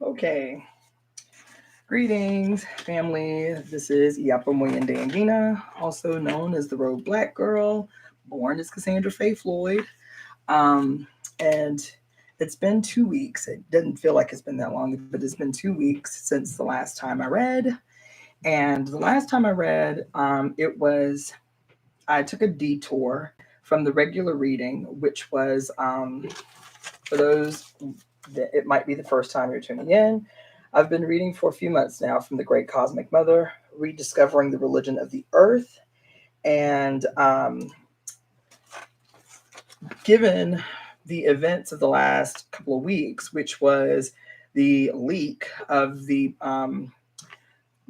Okay. Greetings, family. This is IyapoNgina, also known as the Road Black Girl, born as Cassandra-Floyd. And it's been 2 weeks. It doesn't feel like it's been that long, but it's been 2 weeks since the last time I read. And the last time I read, I took a detour from the regular reading, which was, for those that it might be the first time you're tuning in, I've been reading for a few months now from the Great Cosmic Mother, Rediscovering the Religion of the Earth. And given the events of the last couple of weeks, which was the leak of the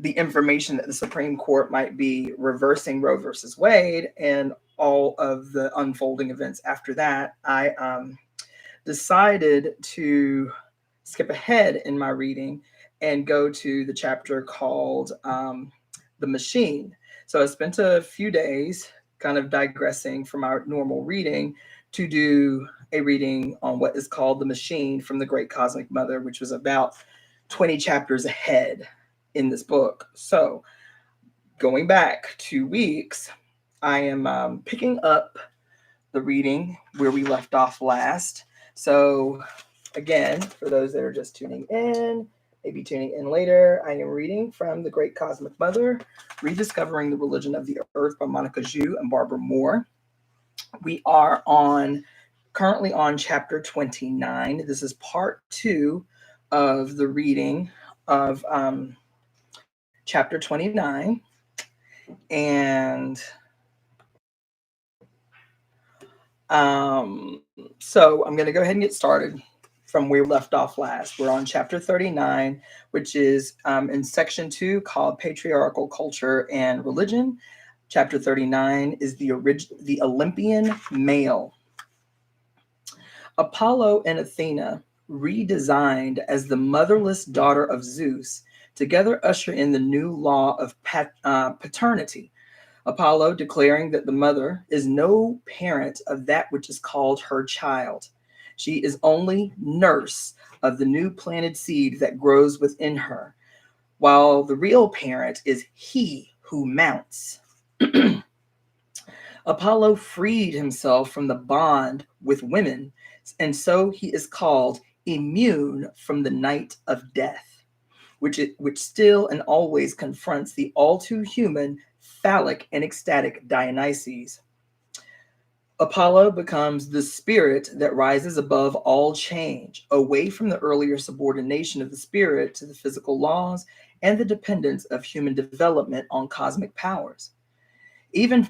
information that the Supreme Court might be reversing Roe versus Wade and all of the unfolding events after that, I decided to skip ahead in my reading and go to the chapter called The Machine. So I spent a few days kind of digressing from our normal reading to do a reading on what is called The Machine from the Great Cosmic Mother, which was about 20 chapters ahead in this book. So going back 2 weeks, I am picking up the reading where we left off last. So again, for those that are just tuning in, maybe tuning in later, I am reading from The Great Cosmic Mother, Rediscovering the Religion of the Earth by Monica Zhu and Barbara Moore. We are currently on chapter 29. This is part 2 of the reading of chapter 29. And so I'm going to go ahead and get started from where we left off last. We're on chapter 39, which is in section 2 called Patriarchal Culture and Religion. Chapter 39 is the Olympian male. Apollo and Athena, redesigned as the motherless daughter of Zeus, together usher in the new law of paternity. Apollo declaring that the mother is no parent of that which is called her child. She is only nurse of the new planted seed that grows within her, while the real parent is he who mounts. Apollo freed himself from the bond with women, and so he is called immune from the night of death, which still and always confronts the all-too-human, phallic, and ecstatic Dionysus. Apollo becomes the spirit that rises above all change, away from the earlier subordination of the spirit to the physical laws and the dependence of human development on cosmic powers. Even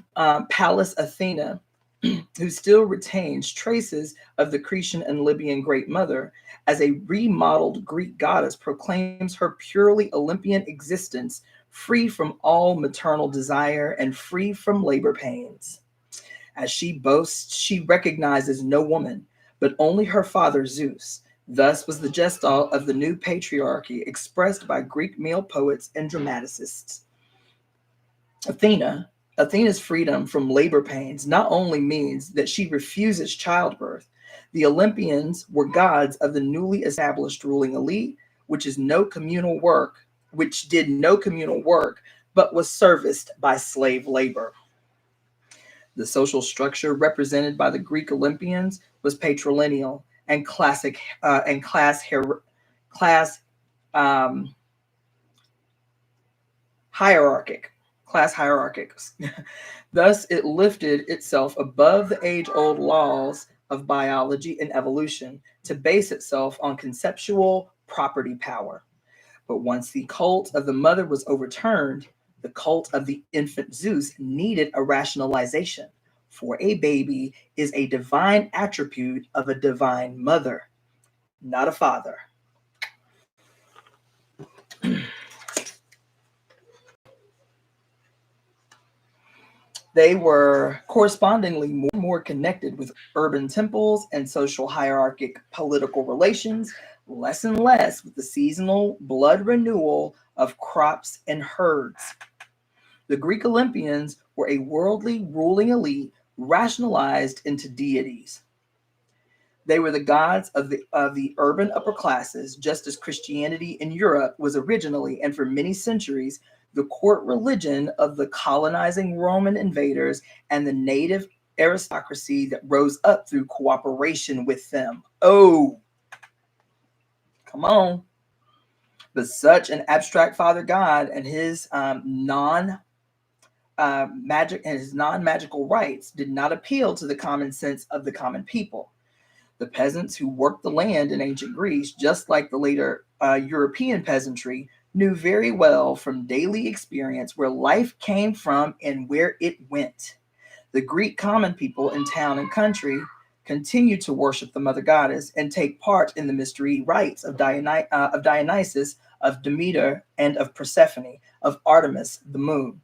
Pallas Athena, who still retains traces of the Cretan and Libyan Great Mother, as a remodeled Greek goddess, proclaims her purely Olympian existence, free from all maternal desire and free from labor pains. As she boasts, she recognizes no woman, but only her father Zeus. Thus was the gestalt of the new patriarchy expressed by Greek male poets and dramaticists. Athena's freedom from labor pains not only means that she refuses childbirth. The Olympians were gods of the newly established ruling elite, which did no communal work, but was serviced by slave labor. The social structure represented by the Greek Olympians was patrilineal and class hierarchic. Thus, it lifted itself above the age-old laws of biology and evolution to base itself on conceptual property power. But once the cult of the mother was overturned, the cult of the infant Zeus needed a rationalization, for a baby is a divine attribute of a divine mother, not a father. They were correspondingly more connected with urban temples and social hierarchic political relations, less and less with the seasonal blood renewal of crops and herds. The Greek Olympians were a worldly ruling elite rationalized into deities. They were the gods of the urban upper classes, just as Christianity in Europe was originally and for many centuries the court religion of the colonizing Roman invaders and the native aristocracy that rose up through cooperation with them. Oh, come on. But such an abstract father god and his non-magical rights did not appeal to the common sense of the common people. The peasants who worked the land in ancient Greece, just like the later European peasantry, knew very well from daily experience where life came from and where it went. The Greek common people in town and country continued to worship the mother goddess and take part in the mystery rites of Dionysus, of Demeter, and of Persephone, of Artemis, the moon.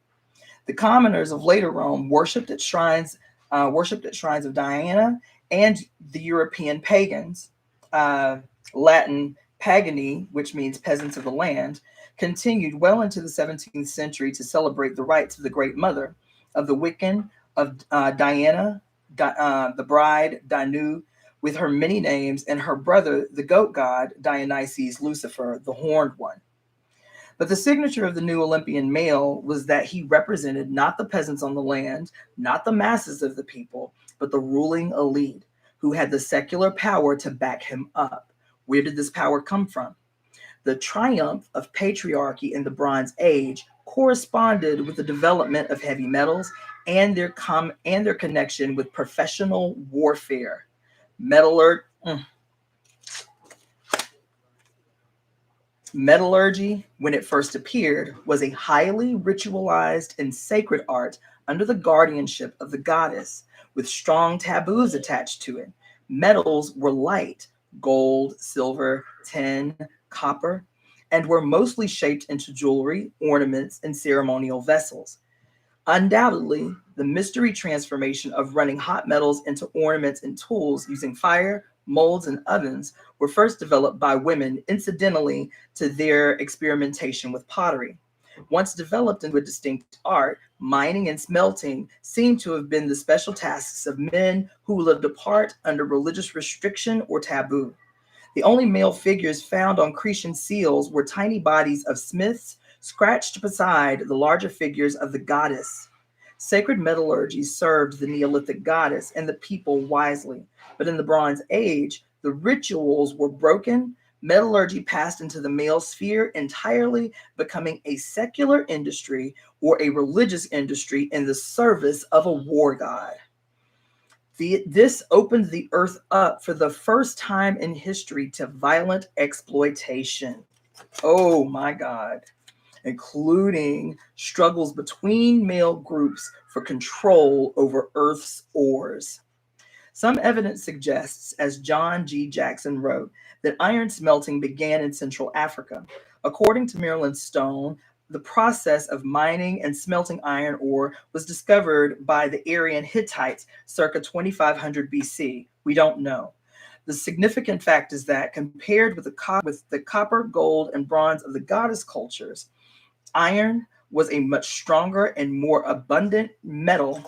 The commoners of later Rome worshipped at shrines of Diana, and the European pagans, Latin pagani, which means peasants of the land, continued well into the 17th century to celebrate the rites of the Great Mother, of the Wiccan, of Diana, the bride, Danu, with her many names, and her brother, the goat god, Dionysus Lucifer, the horned one. But the signature of the new Olympian male was that he represented not the peasants on the land, not the masses of the people, but the ruling elite, who had the secular power to back him up. Where did this power come from? The triumph of patriarchy in the Bronze Age corresponded with the development of heavy metals and their connection with professional warfare. Metallurgy, when it first appeared, was a highly ritualized and sacred art under the guardianship of the goddess, with strong taboos attached to it. Metals were light, gold, silver, tin, copper, and were mostly shaped into jewelry, ornaments, and ceremonial vessels. Undoubtedly, the mystery transformation of running hot metals into ornaments and tools using fire, molds, and ovens were first developed by women incidentally to their experimentation with pottery. Once developed into a distinct art, mining and smelting seem to have been the special tasks of men who lived apart under religious restriction or taboo. The only male figures found on Cretan seals were tiny bodies of smiths scratched beside the larger figures of the goddess. Sacred metallurgy served the Neolithic goddess and the people wisely, but in the Bronze Age, the rituals were broken. Metallurgy passed into the male sphere entirely, becoming a secular industry or a religious industry in the service of a war god. This opened the earth up for the first time in history to violent exploitation. Oh my God. Including struggles between male groups for control over Earth's ores. Some evidence suggests, as John G. Jackson wrote, that iron smelting began in Central Africa. According to Marilyn Stone, the process of mining and smelting iron ore was discovered by the Aryan Hittites circa 2500 BC. We don't know. The significant fact is that compared with the copper, gold, and bronze of the goddess cultures, iron was a much stronger and more abundant metal.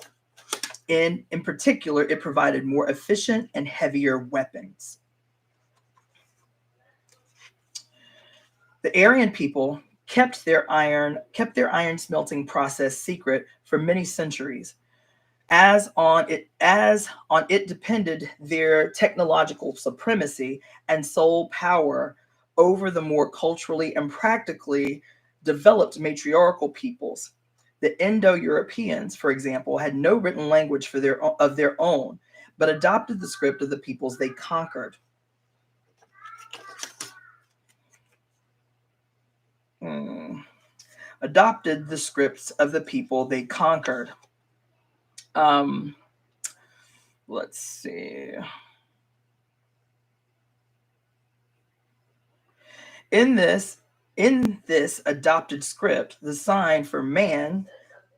In particular, it provided more efficient and heavier weapons. The Aryan people kept their iron smelting process secret for many centuries, as on it depended their technological supremacy and sole power over the more culturally and practically developed matriarchal peoples. The Indo-Europeans, for example, had no written language of their own, but adopted the script of the peoples they conquered. Adopted the scripts of the people they conquered. Let's see. In this adopted script, the sign for man,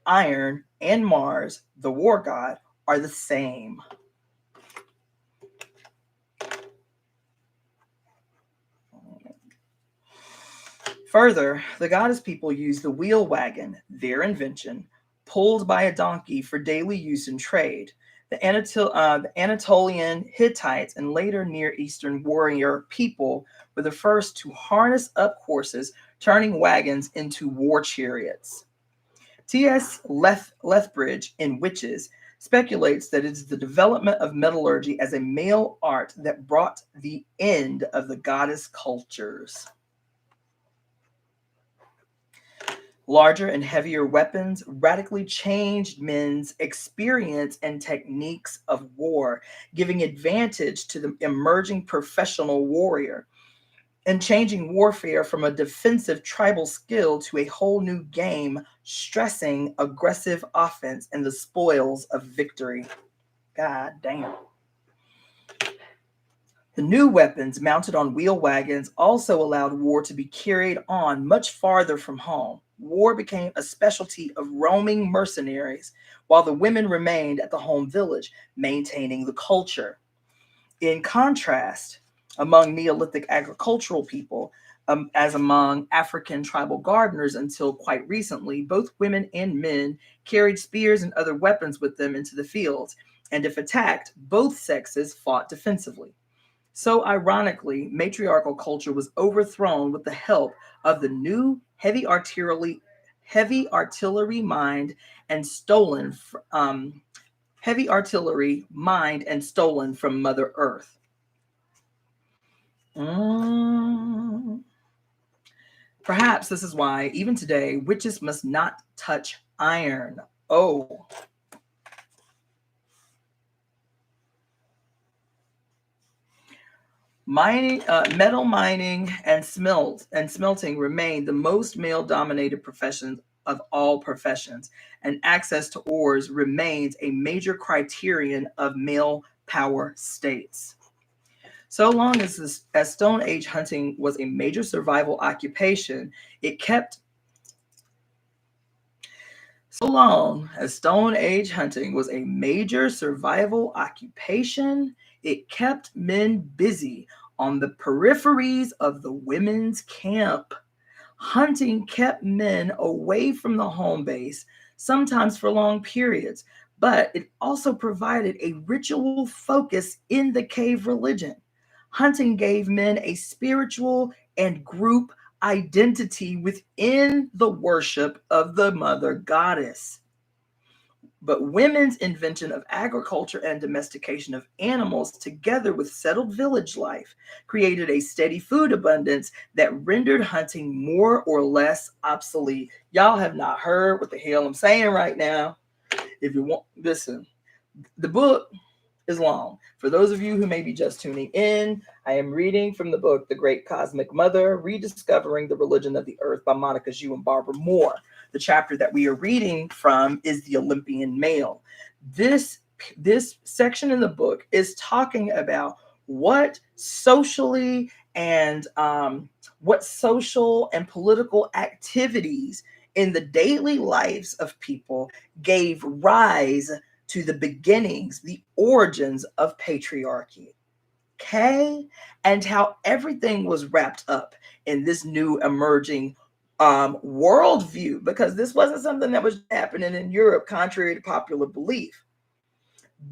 iron, and Mars, the war god, are the same. Further, the goddess people used the wheel wagon, their invention, pulled by a donkey for daily use in trade. The Anatolian Hittites and later Near Eastern warrior people were the first to harness up horses, turning wagons into war chariots. T.S. Lethbridge in Witches speculates that it is the development of metallurgy as a male art that brought the end of the goddess cultures. Larger and heavier weapons radically changed men's experience and techniques of war, giving advantage to the emerging professional warrior, and changing warfare from a defensive tribal skill to a whole new game, stressing aggressive offense and the spoils of victory. God damn. The new weapons mounted on wheel wagons also allowed war to be carried on much farther from home. War became a specialty of roaming mercenaries, while the women remained at the home village, maintaining the culture. In contrast, among Neolithic agricultural people, as among African tribal gardeners until quite recently, both women and men carried spears and other weapons with them into the fields, and if attacked, both sexes fought defensively. So ironically, matriarchal culture was overthrown with the help of the new heavy artillery mined and stolen from Mother Earth. Perhaps this is why, even today, witches must not touch iron. Oh. Metal mining and smelting remain the most male-dominated professions of all professions, and access to ores remains a major criterion of male power states. So long as Stone Age hunting was a major survival occupation, it kept men busy on the peripheries of the women's camp. Hunting kept men away from the home base, sometimes for long periods, but it also provided a ritual focus in the cave religion. Hunting gave men a spiritual and group identity within the worship of the mother goddess. But women's invention of agriculture and domestication of animals, together with settled village life, created a steady food abundance that rendered hunting more or less obsolete. Y'all have not heard what the hell I'm saying right now. If you want, listen, the book is long. For those of you who may be just tuning in, I am reading from the book, The Great Cosmic Mother, Rediscovering the Religion of the Earth by Monica Zhu and Barbara Moore. The chapter that we are reading from is the Olympian male. This section in the book is talking about what social and political activities in the daily lives of people gave rise to the beginnings, the origins of patriarchy. Okay? And how everything was wrapped up in this new emerging worldview, because this wasn't something that was happening in Europe, contrary to popular belief.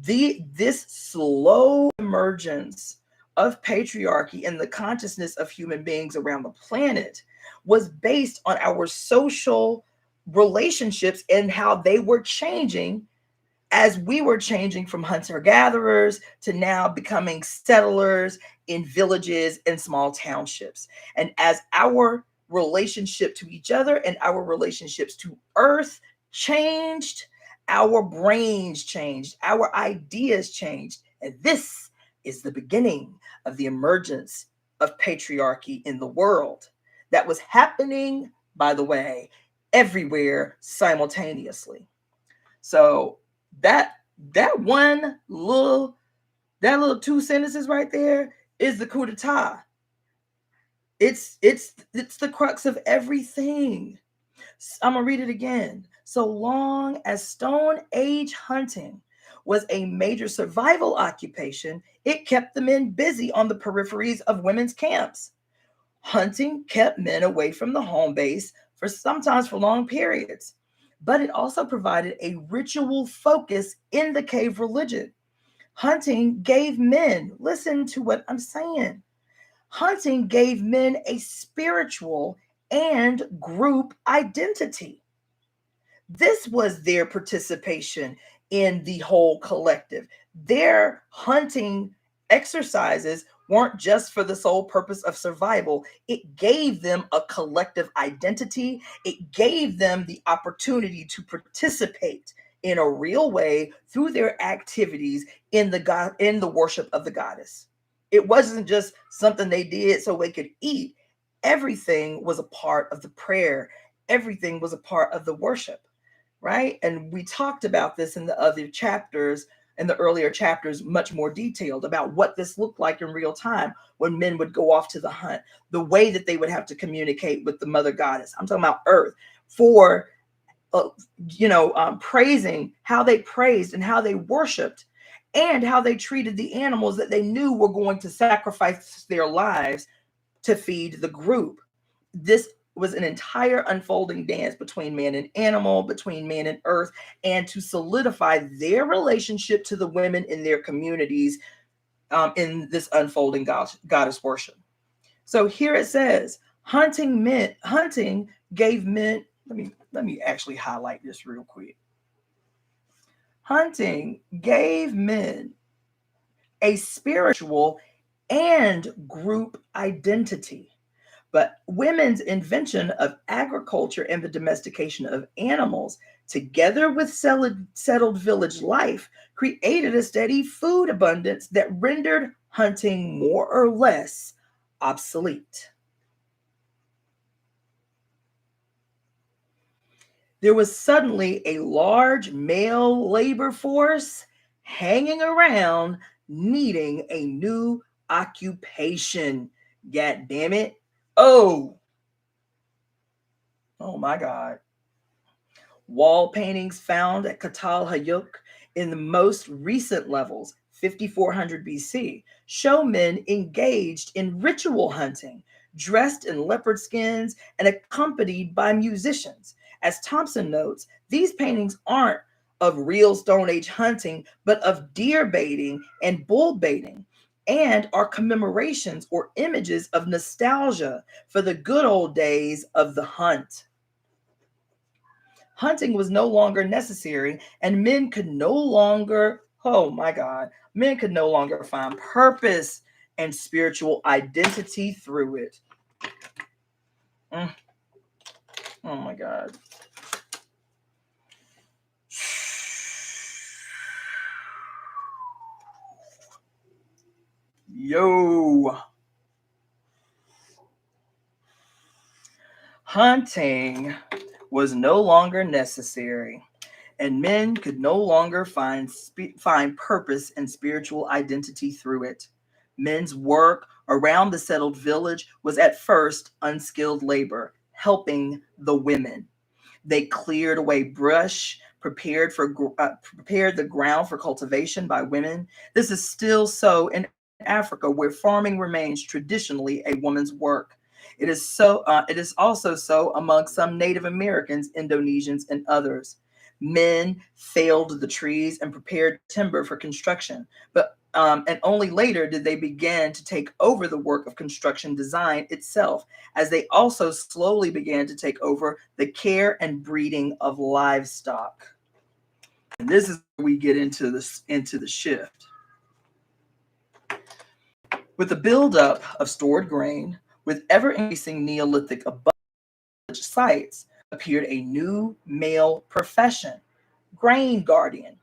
This slow emergence of patriarchy in the consciousness of human beings around the planet was based on our social relationships and how they were changing as we were changing from hunter-gatherers to now becoming settlers in villages and small townships. And as our relationship to each other and our relationships to Earth changed, our brains changed, our ideas changed. And this is the beginning of the emergence of patriarchy in the world that was happening, by the way, everywhere simultaneously. So that little two sentences right there is the coup d'etat. It's the crux of everything. I'm gonna read it again. So long as Stone Age hunting was a major survival occupation, it kept the men busy on the peripheries of women's camps. Hunting kept men away from the home base sometimes for long periods. but it also provided a ritual focus in the cave religion. Hunting gave men, listen to what I'm saying, hunting gave men a spiritual and group identity. This was their participation in the whole collective. Their hunting exercises weren't just for the sole purpose of survival. It gave them a collective identity. It gave them the opportunity to participate in a real way through their activities in the god, in the worship of the goddess. It wasn't just something they did so they could eat. Everything was a part of the prayer. Everything was a part of the worship, right? And we talked about this in the other chapters, in the earlier chapters, much more detailed about what this looked like in real time when men would go off to the hunt, the way that they would have to communicate with the mother goddess. I'm talking about Earth for, praising, how they praised and how they worshiped and how they treated the animals that they knew were going to sacrifice their lives to feed the group. This was an entire unfolding dance between man and animal, between man and earth, and to solidify their relationship to the women in their communities in this unfolding goddess worship. So here it says, hunting gave men. Let me actually highlight this real quick. Hunting gave men a spiritual and group identity. But women's invention of agriculture and the domestication of animals, together with settled village life, created a steady food abundance that rendered hunting more or less obsolete. There was suddenly a large male labor force hanging around needing a new occupation. God damn it. Oh my God. Wall paintings found at Katal Hayuk in the most recent levels, 5400 BC, show men engaged in ritual hunting, dressed in leopard skins and accompanied by musicians. As Thompson notes, these paintings aren't of real Stone Age hunting, but of deer baiting and bull baiting, and are commemorations or images of nostalgia for the good old days of the hunt. Hunting was no longer necessary, and men could no longer, oh my God, men could no longer find purpose and spiritual identity through it. Oh my God. Yo. Hunting was no longer necessary, and men could no longer find purpose and spiritual identity through it. Men's work around the settled village was at first unskilled labor, helping the women. They cleared away brush, prepared the ground for cultivation by women. This is still so in Africa, where farming remains traditionally a woman's work. It is so. It is also so among some Native Americans, Indonesians, and others. Men felled the trees and prepared timber for construction, but and only later did they begin to take over the work of construction design itself, as they also slowly began to take over the care and breeding of livestock. And this is where we get into the shift. With the buildup of stored grain, with ever increasing Neolithic abundance sites, appeared a new male profession, grain guardian.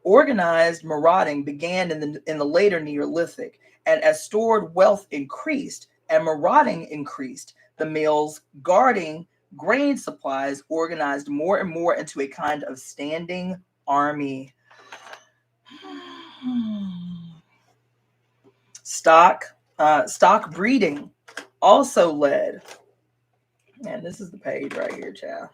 Organized marauding began in the later Neolithic, and as stored wealth increased and marauding increased, the males guarding grain supplies organized more and more into a kind of standing army. Stock breeding also led. Man, this is the page right here, child.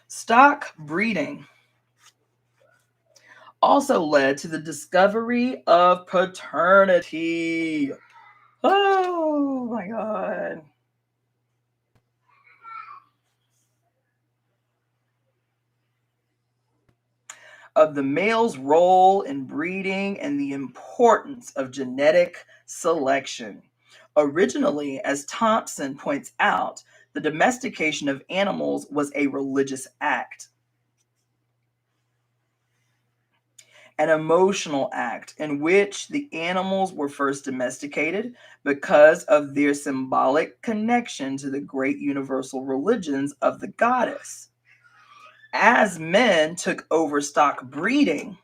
Stock breeding also led to the discovery of paternity. Oh my God. Of the male's role in breeding and the importance of genetic selection. Originally, as Thompson points out, the domestication of animals was a religious act, an emotional act in which the animals were first domesticated because of their symbolic connection to the great universal religions of the goddess. As men took over stock breeding,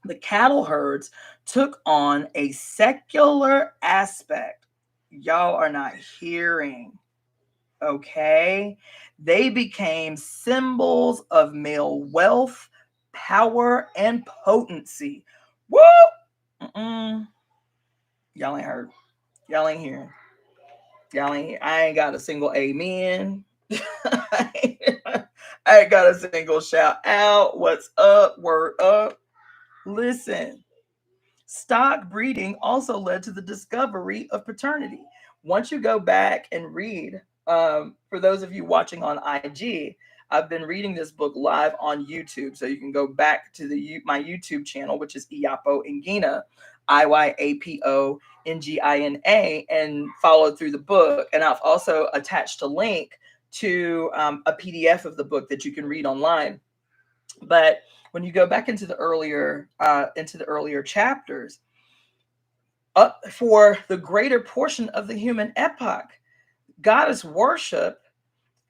the cattle herds took on a secular aspect. Y'all are not hearing, okay? They became symbols of male wealth, power, and potency. Woo! Mm-mm. Y'all ain't heard. Y'all ain't hearing. Y'all ain't. I ain't got a single amen. I ain't got a single shout out. What's up? Word up. Listen. Stock breeding also led to the discovery of paternity. Once you go back and read, for those of you watching on IG, I've been reading this book live on YouTube. So you can go back to my YouTube channel, which is IyapoNgina, IyapoNgina, and follow through the book. And I've also attached a link to a PDF of the book that you can read online. But when you go back into the earlier chapters, for the greater portion of the human epoch, goddess worship,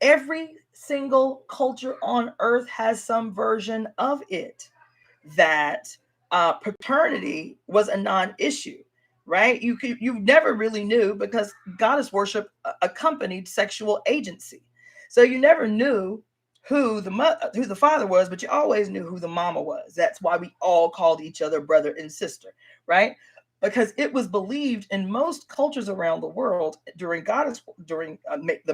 every single culture on earth has some version of it, that paternity was a non-issue, right? You never really knew, because goddess worship accompanied sexual agency, so you never knew who the father was, but you always knew who the mama was. That's why we all called each other brother and sister, right? Because it was believed in most cultures around the world during the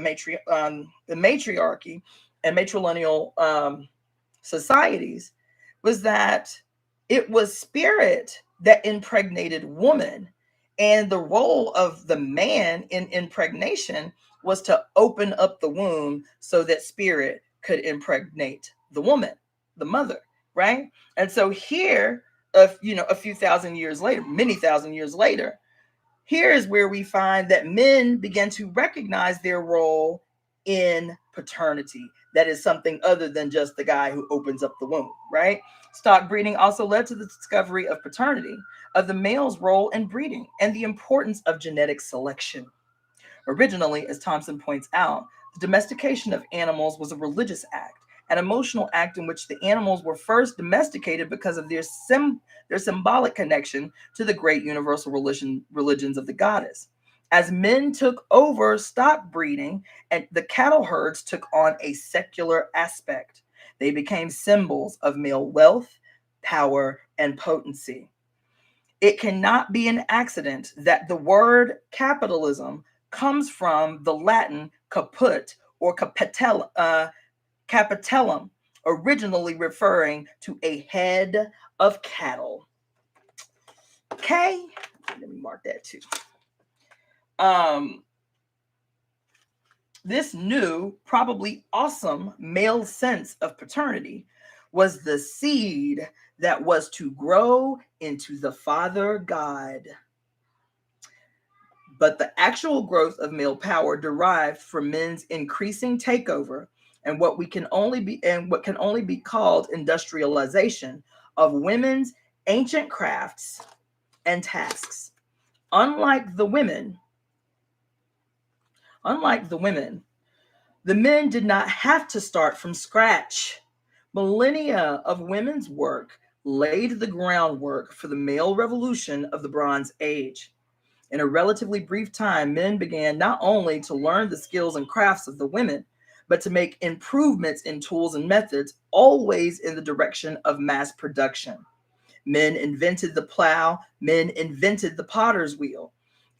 matriarchy and matrilineal societies, was that it was spirit that impregnated woman, and the role of the man in impregnation was to open up the womb so that spirit could impregnate the woman, the mother, right? And so here, a few thousand years later, many thousand years later, here is where we find that men began to recognize their role in paternity. That is something other than just the guy who opens up the womb, right? Stock breeding also led to the discovery of paternity, of the male's role in breeding, and the importance of genetic selection. Originally, as Thompson points out, the domestication of animals was a religious act, an emotional act in which the animals were first domesticated because of their symbolic connection to the great universal religions of the goddess. As men took over stock breeding, and the cattle herds took on a secular aspect, they became symbols of male wealth, power, and potency. It cannot be an accident that the word capitalism comes from the Latin caput or capitellum, originally referring to a head of cattle. Okay, let me mark that too. This new, probably awesome male sense of paternity was the seed that was to grow into the Father God. But the actual growth of male power derived from men's increasing takeover and what can only be called industrialization of women's ancient crafts and tasks. Unlike the women, the men did not have to start from scratch. Millennia of women's work laid the groundwork for the male revolution of the Bronze Age. In a relatively brief time, men began not only to learn the skills and crafts of the women, but to make improvements in tools and methods, always in the direction of mass production. Men invented the plow, men invented the potter's wheel.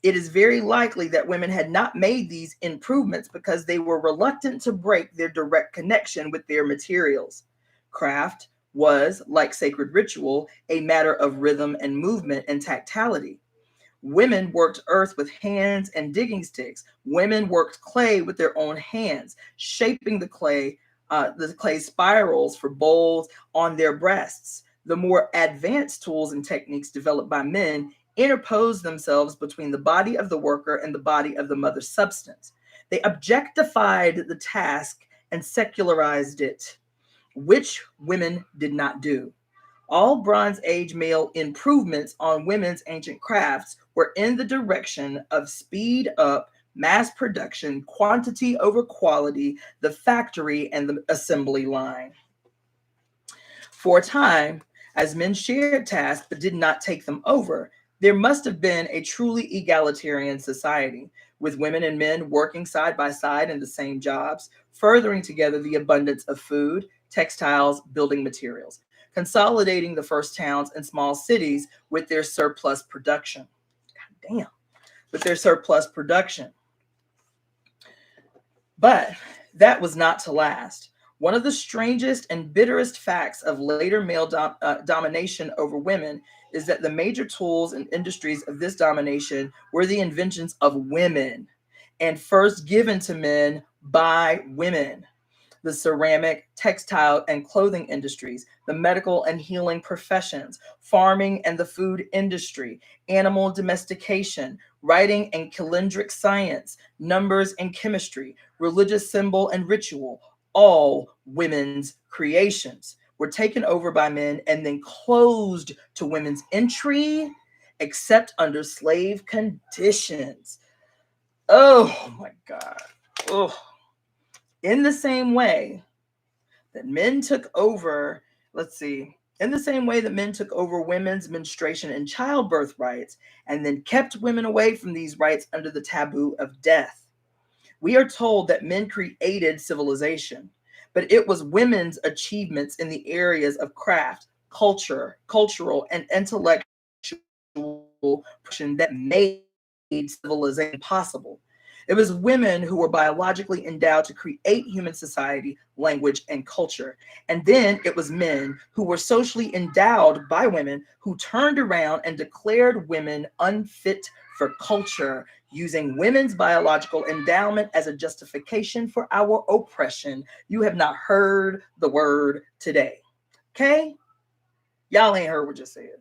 It is very likely that women had not made these improvements because they were reluctant to break their direct connection with their materials. Craft was, like sacred ritual, a matter of rhythm and movement and tactility. Women worked earth with hands and digging sticks. Women worked clay with their own hands, shaping the clay spirals for bowls on their breasts. The more advanced tools and techniques developed by men interposed themselves between the body of the worker and the body of the mother substance. They objectified the task and secularized it, which women did not do. All Bronze Age male improvements on women's ancient crafts were in the direction of speed up, mass production, quantity over quality, the factory and the assembly line. For a time, as men shared tasks but did not take them over, there must have been a truly egalitarian society, with women and men working side by side in the same jobs, furthering together the abundance of food, textiles, building materials, consolidating the first towns and small cities with their surplus production. God damn, with their surplus production. But that was not to last. One of the strangest and bitterest facts of later male domination over women is that the major tools and industries of this domination were the inventions of women and first given to men by women. The ceramic, textile, and clothing industries, the medical and healing professions, farming and the food industry, animal domestication, writing and calendric science, numbers and chemistry, religious symbol and ritual, all women's creations, were taken over by men and then closed to women's entry, except under slave conditions. Oh my God. Oh. In the same way that men took over, in the same way that men took over women's menstruation and childbirth rights and then kept women away from these rights under the taboo of death. We are told that men created civilization, but it was women's achievements in the areas of craft, cultural, and intellectual that made civilization possible. It was women who were biologically endowed to create human society, language, and culture. And then it was men who were socially endowed by women who turned around and declared women unfit for culture, using women's biological endowment as a justification for our oppression. You have not heard the word today. Okay? Y'all ain't heard what just said.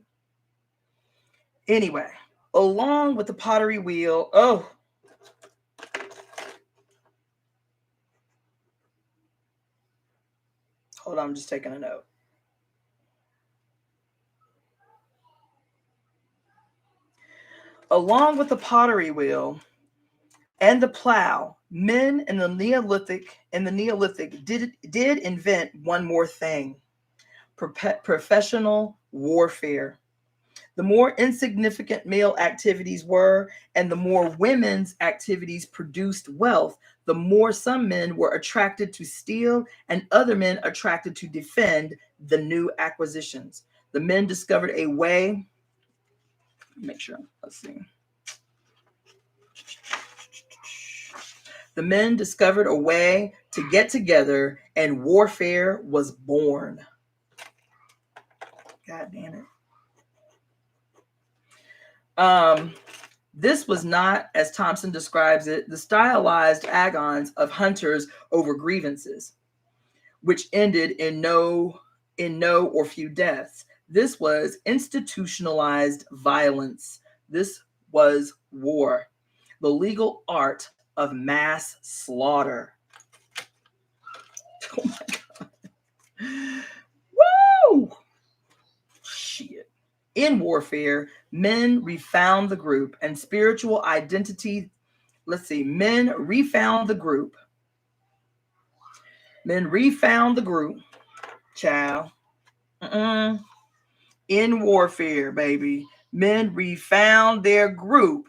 Anyway, along with the pottery wheel, hold on, I'm just taking a note. Along with the pottery wheel and the plow, men in the Neolithic did invent one more thing: professional warfare. The more insignificant male activities were, and the more women's activities produced wealth, the more some men were attracted to steal and other men attracted to defend the new acquisitions. The men discovered a way. Make sure. Let's see. The men discovered a way to get together, and warfare was born. God damn it. This was not, as Thompson describes it, the stylized agons of hunters over grievances, which ended in no or few deaths. This was institutionalized violence. This was war, the legal art of mass slaughter. Oh my God. Woo! Shit. In warfare, men refound the group and spiritual identity. Men refound the group. Child. In warfare, baby. Men refound their group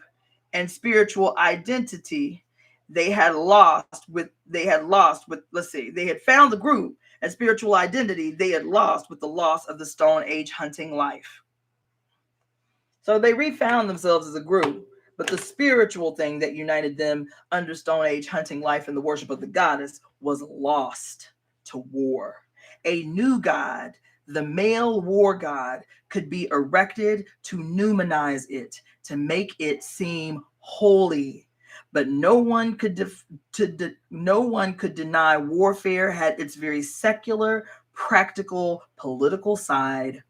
and spiritual identity they had found the group and spiritual identity they had lost with the loss of the Stone Age hunting life. So they refound themselves as a group, but the spiritual thing that united them under Stone Age hunting life and the worship of the goddess was lost to war. A new god The male war god could be erected to pneumanize it, to make it seem holy. But no one could deny warfare had its very secular, practical, political side.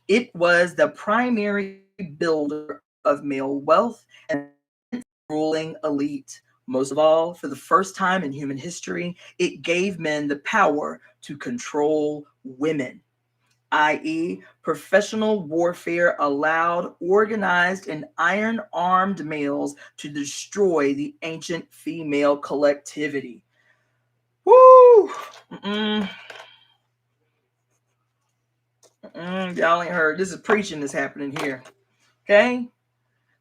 It was the primary builder of male wealth and ruling elite. Most of all, for the first time in human history, it gave men the power to control women, i.e., professional warfare allowed organized and iron armed males to destroy the ancient female collectivity. Woo! Mm-mm. Y'all ain't heard. This is preaching that's happening here. Okay?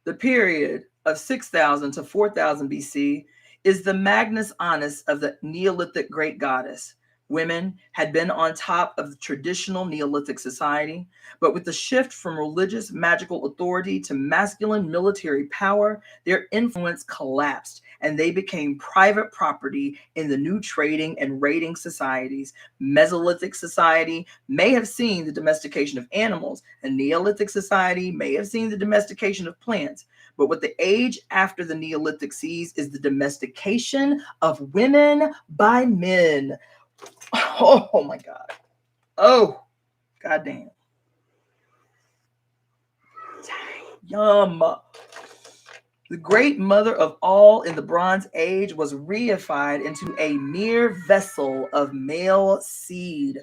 The period of 6000 to 4000 BC is the Magnus Annus of the Neolithic great goddess. Women had been on top of the traditional Neolithic society, but with the shift from religious magical authority to masculine military power, their influence collapsed and they became private property in the new trading and raiding societies. Mesolithic society may have seen the domestication of animals, and Neolithic society may have seen the domestication of plants. But what the age after the Neolithic sees is the domestication of women by men. Oh my God. Oh, goddamn. Yum. The great mother of all in the Bronze Age was reified into a mere vessel of male seed.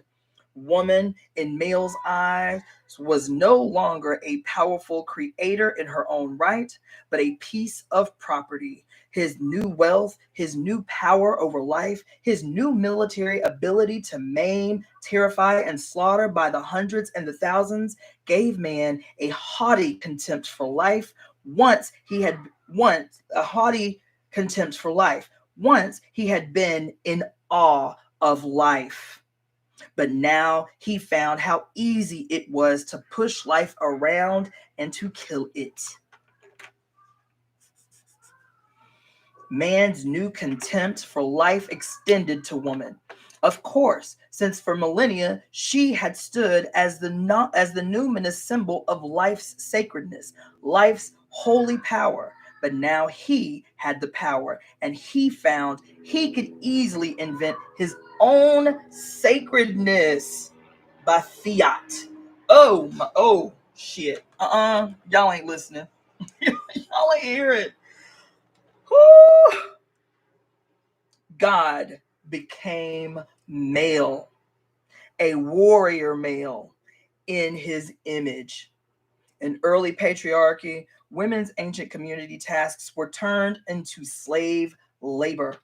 Woman, in male's eyes, was no longer a powerful creator in her own right, but a piece of property. His new wealth, his new power over life, his new military ability to maim, terrify, and slaughter by the hundreds and the thousands gave man a haughty contempt for life. Once a haughty contempt for life. Once he had been in awe of life. But now he found how easy it was to push life around and to kill it. Man's new contempt for life extended to woman. Of course, since for millennia she had stood as the numinous symbol of life's sacredness, life's holy power. But now he had the power, and he found he could easily invent his own sacredness by fiat. Oh shit. Y'all ain't listening. Y'all ain't hear it. Whew. God became male, a warrior male in his image. In early patriarchy, women's ancient community tasks were turned into slave labor.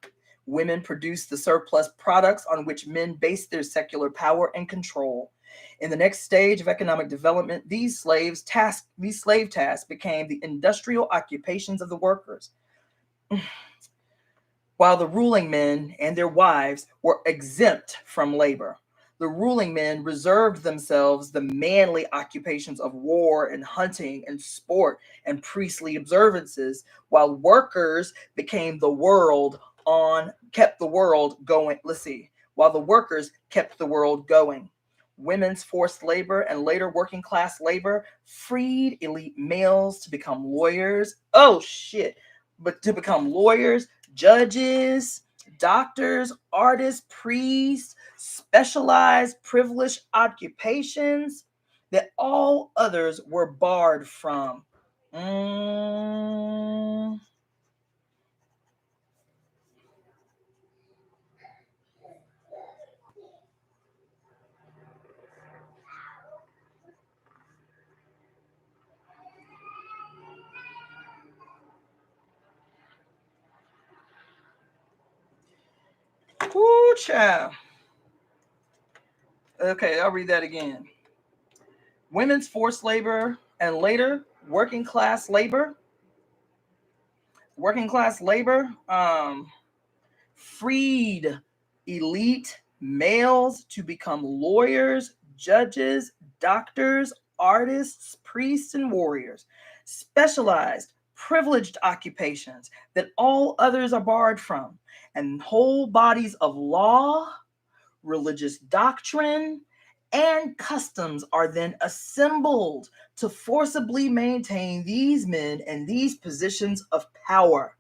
Women produced the surplus products on which men based their secular power and control. In the next stage of economic development, these slave tasks became the industrial occupations of the workers, while the ruling men and their wives were exempt from labor. The ruling men reserved themselves the manly occupations of war and hunting and sport and priestly observances, while workers became kept the world going. Let's see. While the workers kept the world going. Women's forced labor and later working class labor freed elite males to become lawyers. Oh shit. But to become lawyers, judges, doctors, artists, priests, specialized privileged occupations that all others were barred from. Woo, child. Okay, I'll read that again. Women's forced labor and later working class labor freed elite males to become lawyers, judges, doctors, artists, priests, and warriors. Specialized, privileged occupations that all others are barred from, and whole bodies of law, religious doctrine, and customs are then assembled to forcibly maintain these men in these positions of power.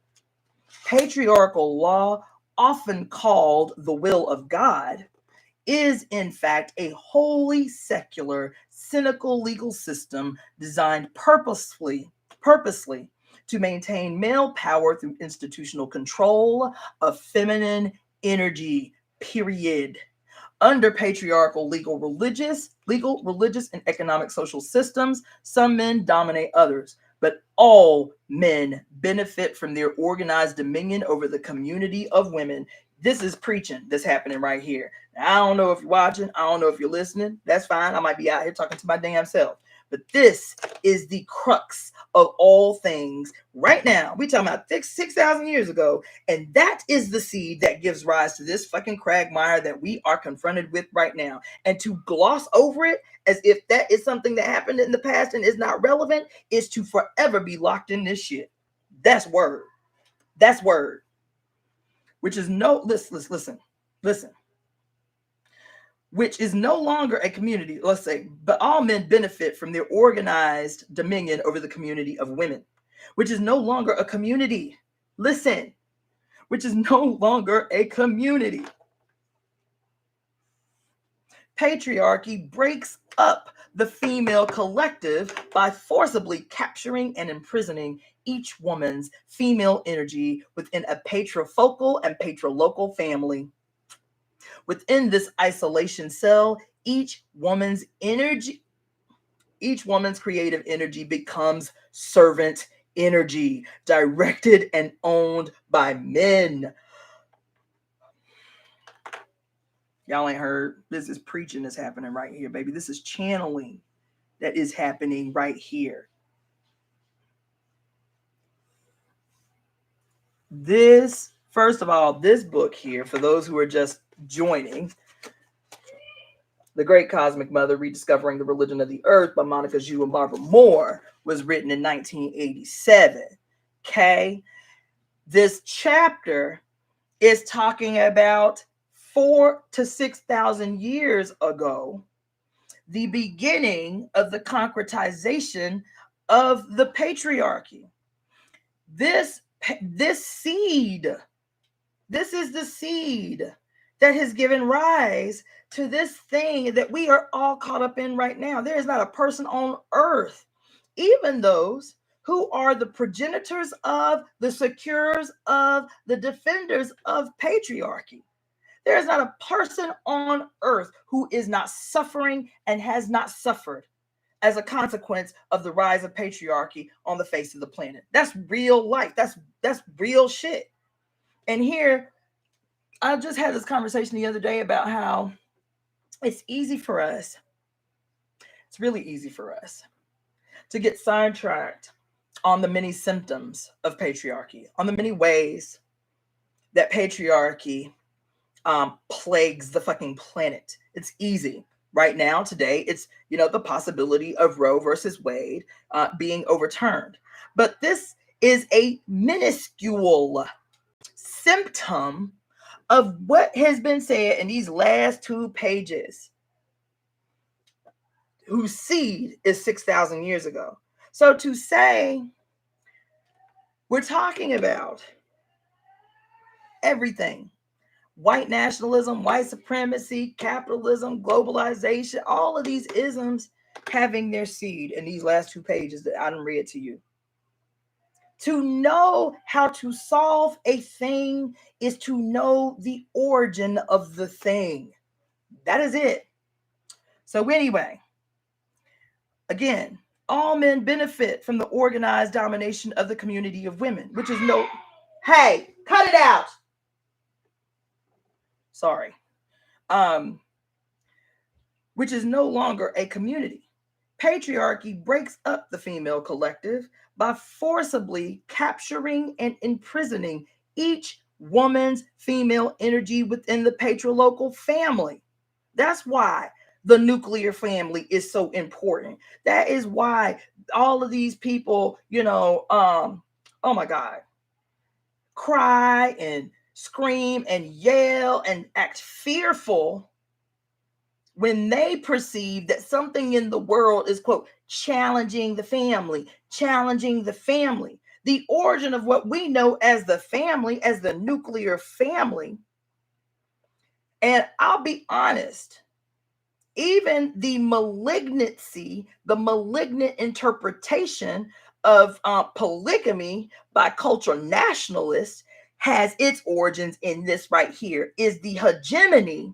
Patriarchal law, often called the will of God, is in fact a wholly secular, cynical legal system designed purposely to maintain male power through institutional control of feminine energy. Period. Under patriarchal religious, and economic social systems, some men dominate others, but all men benefit from their organized dominion over the community of women. This is preaching that's happening right here. Now, I don't know if you're watching. I don't know if you're listening. That's fine. I might be out here talking to my damn self. But this is the crux of all things right now. We talking about 6,000 years ago. And that is the seed that gives rise to this fucking quagmire that we are confronted with right now. And to gloss over it as if that is something that happened in the past and is not relevant is to forever be locked in this shit. That's word. That's word. Which is listen. Which is no longer a community, let's say, but all men benefit from their organized dominion over the community of women, which is no longer a community. Listen, which is no longer a community. Patriarchy breaks up the female collective by forcibly capturing and imprisoning each woman's female energy within a patriarchal and patrilocal family. Within this isolation cell, each woman's creative energy becomes servant energy, directed and owned by men. Y'all ain't heard. This is preaching that's happening right here, baby. This is channeling that is happening right here. This, first of all, this book here, for those who are just joining, The Great Cosmic Mother, Rediscovering the Religion of the Earth by Monica Zhu and Barbara Moore, was written in 1987. Okay? This chapter is talking about 4,000 to 6,000 years ago, the beginning of the concretization of the patriarchy. This seed, this is the seed that has given rise to this thing that we are all caught up in right now. There is not a person on earth, even those who are the progenitors of, the securers of, the defenders of patriarchy. There is not a person on earth who is not suffering and has not suffered as a consequence of the rise of patriarchy on the face of the planet. That's real life. That's real shit. And here, I just had this conversation the other day about how it's easy for us. It's really easy for us to get sidetracked on the many symptoms of patriarchy, on the many ways that patriarchy plagues the fucking planet. It's easy. Right now, today, it's, the possibility of Roe versus Wade being overturned. But this is a minuscule symptom of what has been said in these last 2 pages, whose seed is 6,000 years ago. So to say we're talking about everything, white nationalism, white supremacy, capitalism, globalization, all of these isms having their seed in these last 2 pages that I done read to you. To know how to solve a thing is to know the origin of the thing. That is it. So anyway, again, all men benefit from the organized domination of the community of women, which is hey, cut it out. Sorry. Which is no longer a community. Patriarchy breaks up the female collective by forcibly capturing and imprisoning each woman's female energy within the patrilocal family. That's why the nuclear family is so important. That is why all of these people, oh my God, cry and scream and yell and act fearful when they perceive that something in the world is, quote, challenging the family, the origin of what we know as the family, as the nuclear family. And I'll be honest, even the malignancy, the malignant interpretation of polygamy by cultural nationalists has its origins in this right here, is the hegemony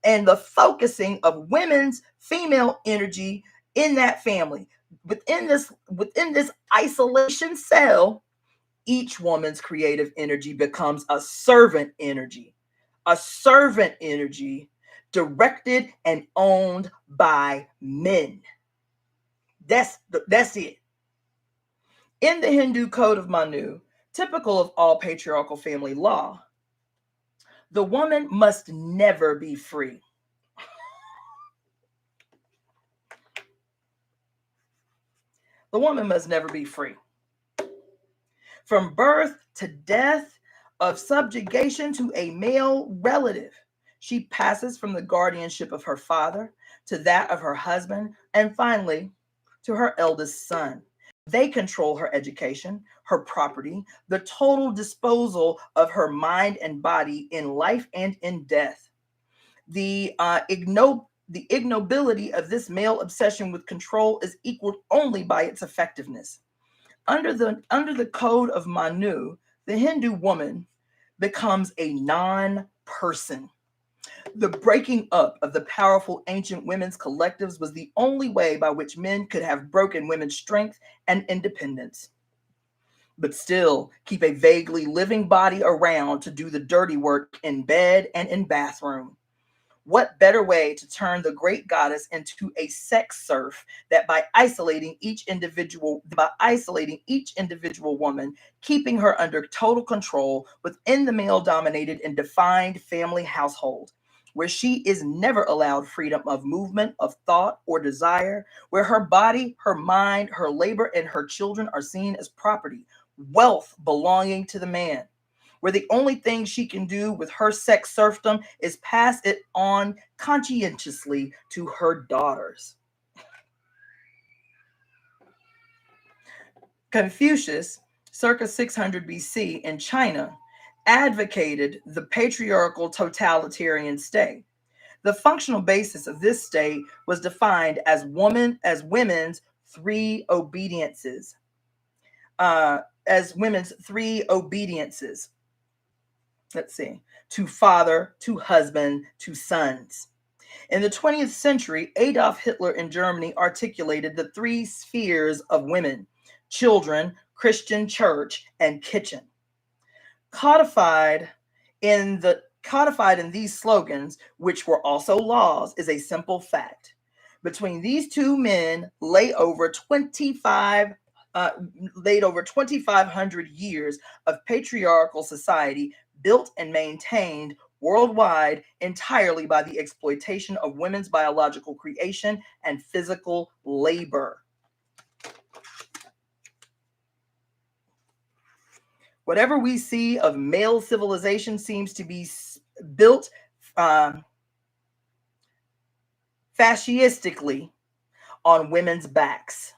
and the focusing of women's female energy in that family. Within this isolation cell, each woman's creative energy becomes a servant energy directed and owned by men. That's it. In the Hindu code of Manu, typical of all patriarchal family law, the woman must never be free. The woman must never be free. From birth to death, of subjugation to a male relative, she passes from the guardianship of her father to that of her husband, and finally to her eldest son. They control her education, her property, the total disposal of her mind and body in life and in death. The ignobility of this male obsession with control is equaled only by its effectiveness. Under the code of Manu, the Hindu woman becomes a non-person. The breaking up of the powerful ancient women's collectives was the only way by which men could have broken women's strength and independence, but still keep a vaguely living body around to do the dirty work in bed and in bathroom. What better way to turn the great goddess into a sex serf that by isolating each individual woman, keeping her under total control within the male-dominated and defined family household, where she is never allowed freedom of movement, of thought, or desire, where her body, her mind, her labor, and her children are seen as property, wealth belonging to the man, where the only thing she can do with her sex serfdom is pass it on conscientiously to her daughters. Confucius, circa 600 BC in China, advocated the patriarchal totalitarian state. The functional basis of this state was defined as women's three obediences. Let's see, to father, to husband, to sons. In the 20th century, Adolf Hitler in Germany articulated the three spheres of women: children, Christian church, and kitchen. Codified in these slogans, which were also laws, is a simple fact. Between these two men lay over 2,500 years of patriarchal society, built and maintained worldwide entirely by the exploitation of women's biological creation and physical labor. Whatever we see of male civilization seems to be built fascistically on women's backs.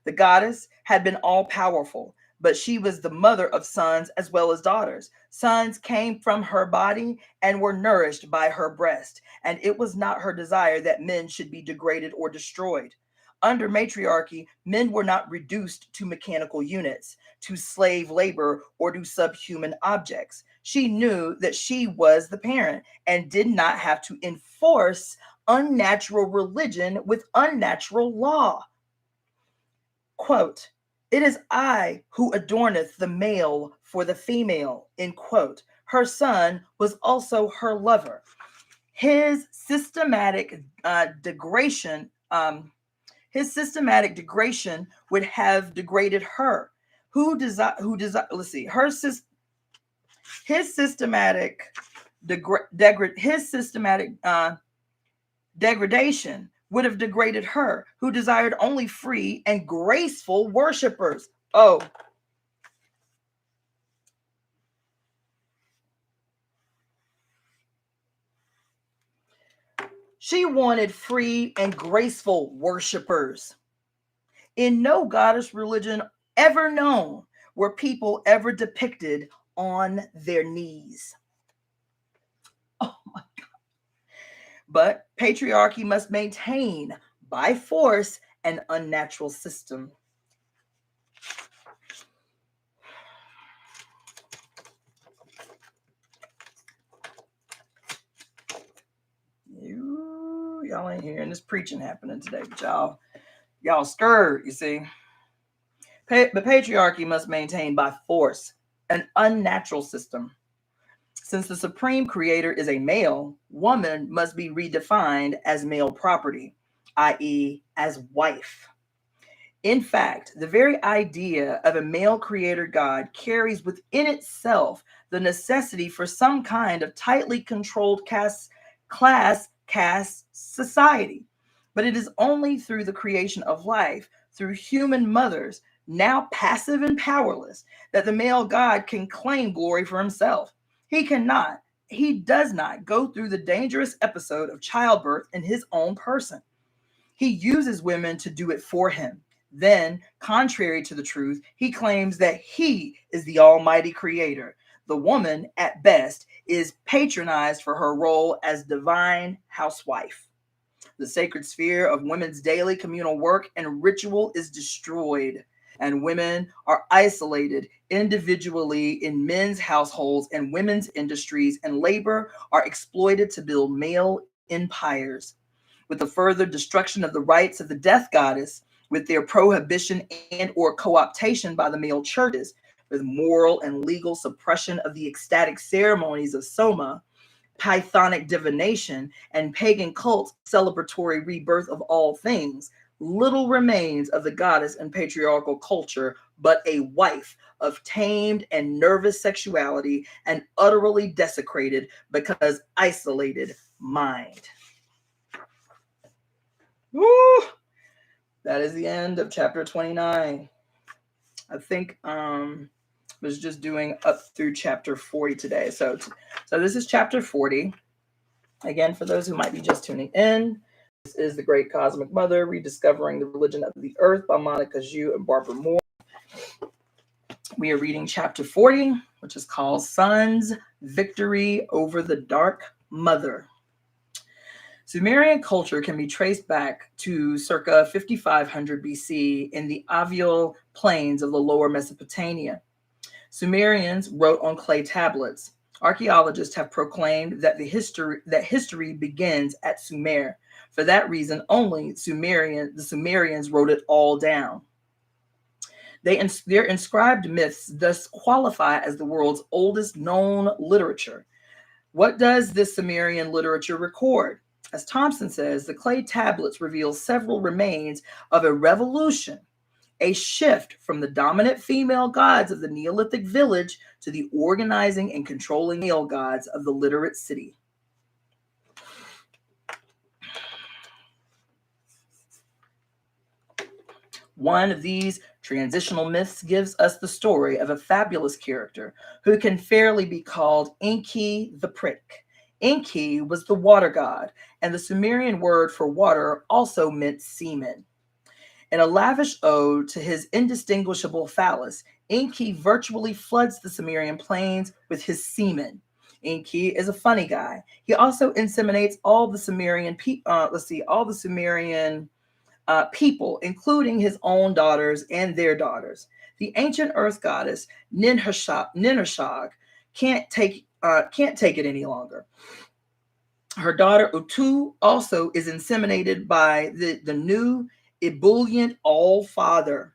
The goddess had been all-powerful, but she was the mother of sons as well as daughters. Sons came from her body and were nourished by her breast, and it was not her desire that men should be degraded or destroyed. Under matriarchy, men were not reduced to mechanical units, to slave labor, or to subhuman objects. She knew that she was the parent and did not have to enforce unnatural religion with unnatural law. Quote, "It is I who adorneth the male for the female," end quote. Her son was also her lover. His systematic degradation would have degraded her. His systematic degradation would have degraded her, who desired only free and graceful worshipers. Oh. She wanted free and graceful worshipers. In no goddess religion ever known were people ever depicted on their knees. Oh my. But patriarchy must maintain by force an unnatural system. Y'all ain't hearing this preaching happening today, but y'all scared, you see. But patriarchy must maintain by force an unnatural system. Since the supreme creator is a male, woman must be redefined as male property, i.e., as wife. In fact, the very idea of a male creator God carries within itself the necessity for some kind of tightly controlled caste society. But it is only through the creation of life, through human mothers, now passive and powerless, that the male God can claim glory for himself. He does not go through the dangerous episode of childbirth in his own person. He uses women to do it for him. Then, contrary to the truth, he claims that he is the almighty creator. The woman, at best, is patronized for her role as divine housewife. The sacred sphere of women's daily communal work and ritual is destroyed, and women are isolated individually in men's households and women's industries, and labor are exploited to build male empires. With the further destruction of the rights of the death goddess, with their prohibition and or co-optation by the male churches, with moral and legal suppression of the ecstatic ceremonies of Soma, Pythonic divination, and pagan cults' celebratory rebirth of all things, little remains of the goddess and patriarchal culture but a wife of tamed and nervous sexuality and utterly desecrated because isolated mind. Woo! That is the end of chapter 29. I think was just doing up through chapter 40 today. So this is chapter 40. Again, for those who might be just tuning in, this is The Great Cosmic Mother, Rediscovering the Religion of the Earth by Monica Zhu and Barbara Moore. We are reading chapter 40, which is called Sun's Victory Over the Dark Mother. Sumerian culture can be traced back to circa 5500 BC in the alluvial plains of the lower Mesopotamia. Sumerians wrote on clay tablets. Archaeologists have proclaimed that history begins at Sumer. For that reason only, the Sumerians wrote it all down. Their inscribed myths thus qualify as the world's oldest known literature. What does this Sumerian literature record? As Thompson says, the clay tablets reveal several remains of a revolution, a shift from the dominant female gods of the Neolithic village to the organizing and controlling male gods of the literate city. One of these transitional myths gives us the story of a fabulous character who can fairly be called Enki the Prick. Enki was the water god, and the Sumerian word for water also meant semen. In a lavish ode to his indistinguishable phallus, Enki virtually floods the Sumerian plains with his semen. Enki is a funny guy. He also inseminates all the Sumerian people, including his own daughters and their daughters. The ancient earth goddess Ninhushag can't take it any longer. Her daughter Utu also is inseminated by the new ebullient all-father.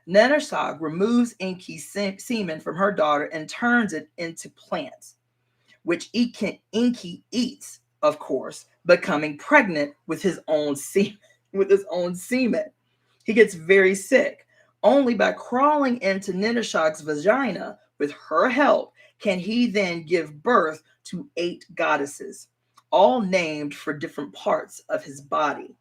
Ninhushag removes Enki's semen from her daughter and turns it into plants, which Enki eats, of course, becoming pregnant with his own semen. He gets very sick. Only by crawling into Ninhushag's vagina with her help can he then give birth to 8 goddesses, all named for different parts of his body.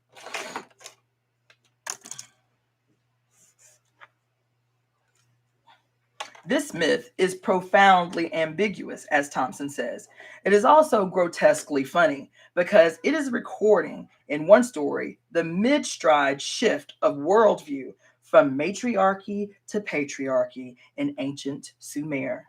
This myth is profoundly ambiguous, as Thompson says. It is also grotesquely funny, because it is recording in one story the mid-stride shift of worldview from matriarchy to patriarchy in ancient Sumer.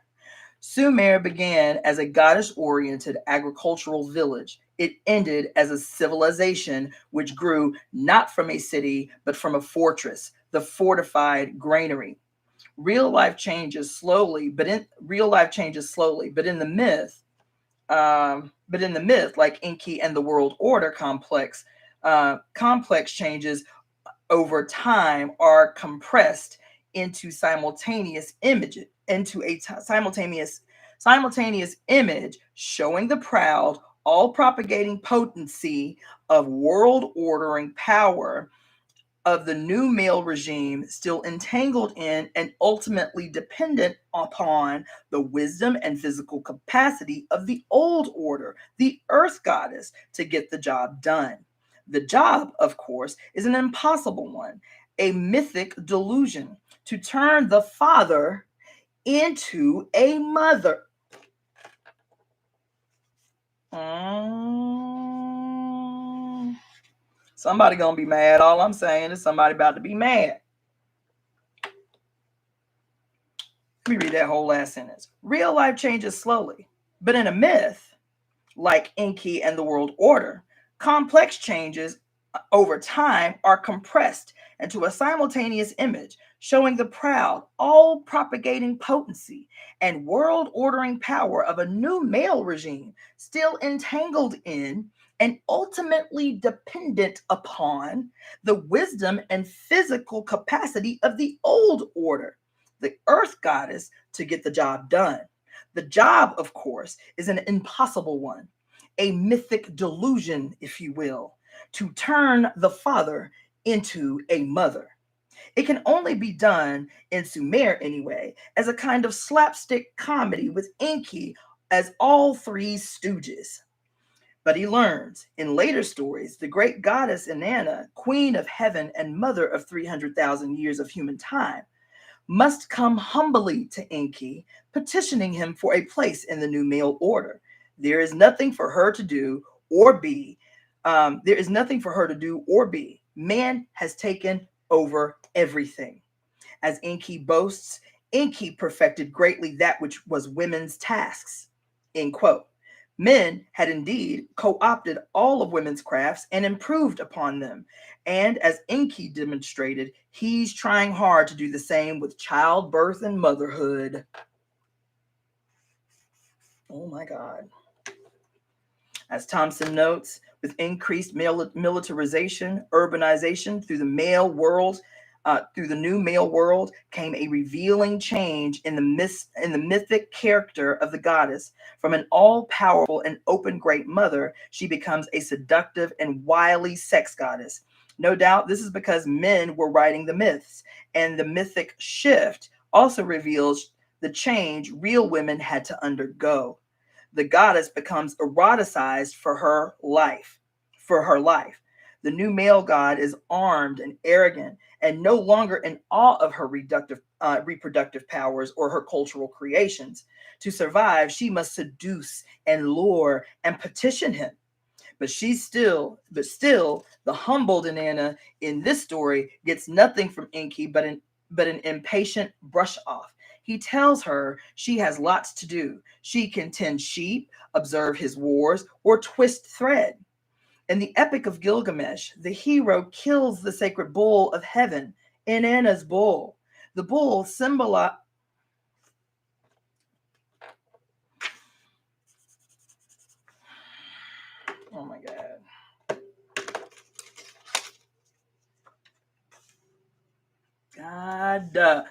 Sumer began as a goddess-oriented agricultural village. It ended as a civilization which grew not from a city but from a fortress, the fortified granary. Real life changes slowly, but in the myth, like Enki and the World Order complex changes over time are compressed into simultaneous image showing the proud, all propagating potency of world ordering power of the new male regime, still entangled in and ultimately dependent upon the wisdom and physical capacity of the old order, the earth goddess, to get the job done. The job, of course, is an impossible one, a mythic delusion to turn the father into a mother. Somebody gonna be mad. All I'm saying is somebody about to be mad. Let me read that whole last sentence. Real life changes slowly, but in a myth, like Enki and the World Order, complex changes over time are compressed into a simultaneous image showing the proud, all propagating potency and world ordering power of a new male regime, still entangled in and ultimately dependent upon the wisdom and physical capacity of the old order, the earth goddess, to get the job done. The job, of course, is an impossible one, a mythic delusion, if you will, to turn the father into a mother. It can only be done in Sumer anyway, as a kind of slapstick comedy with Enki as all three stooges. But he learns in later stories the great goddess Inanna, queen of heaven and mother of 300,000 years of human time, must come humbly to Enki, petitioning him for a place in the new male order. There is nothing for her to do or be. Man has taken over everything. As Enki boasts, Enki perfected greatly that which was women's tasks. End quote. Men had indeed co-opted all of women's crafts and improved upon them. And as Enki demonstrated, he's trying hard to do the same with childbirth and motherhood. Oh my God. As Thompson notes, with increased militarization, urbanization through the new male world, came a revealing change in the mythic character of the goddess. From an all-powerful and open great mother, she becomes a seductive and wily sex goddess. No doubt this is because men were writing the myths, and the mythic shift also reveals the change real women had to undergo. The goddess becomes eroticized for her life. The new male god is armed and arrogant and no longer in awe of her reproductive powers or her cultural creations. To survive, she must seduce and lure and petition him. But still, the humbled Inanna in this story gets nothing from Enki but an impatient brush off. He tells her she has lots to do. She can tend sheep, observe his wars, or twist thread. In the Epic of Gilgamesh, the hero kills the sacred bull of heaven, Inanna's bull. The bull symbolizes... Oh my God. God.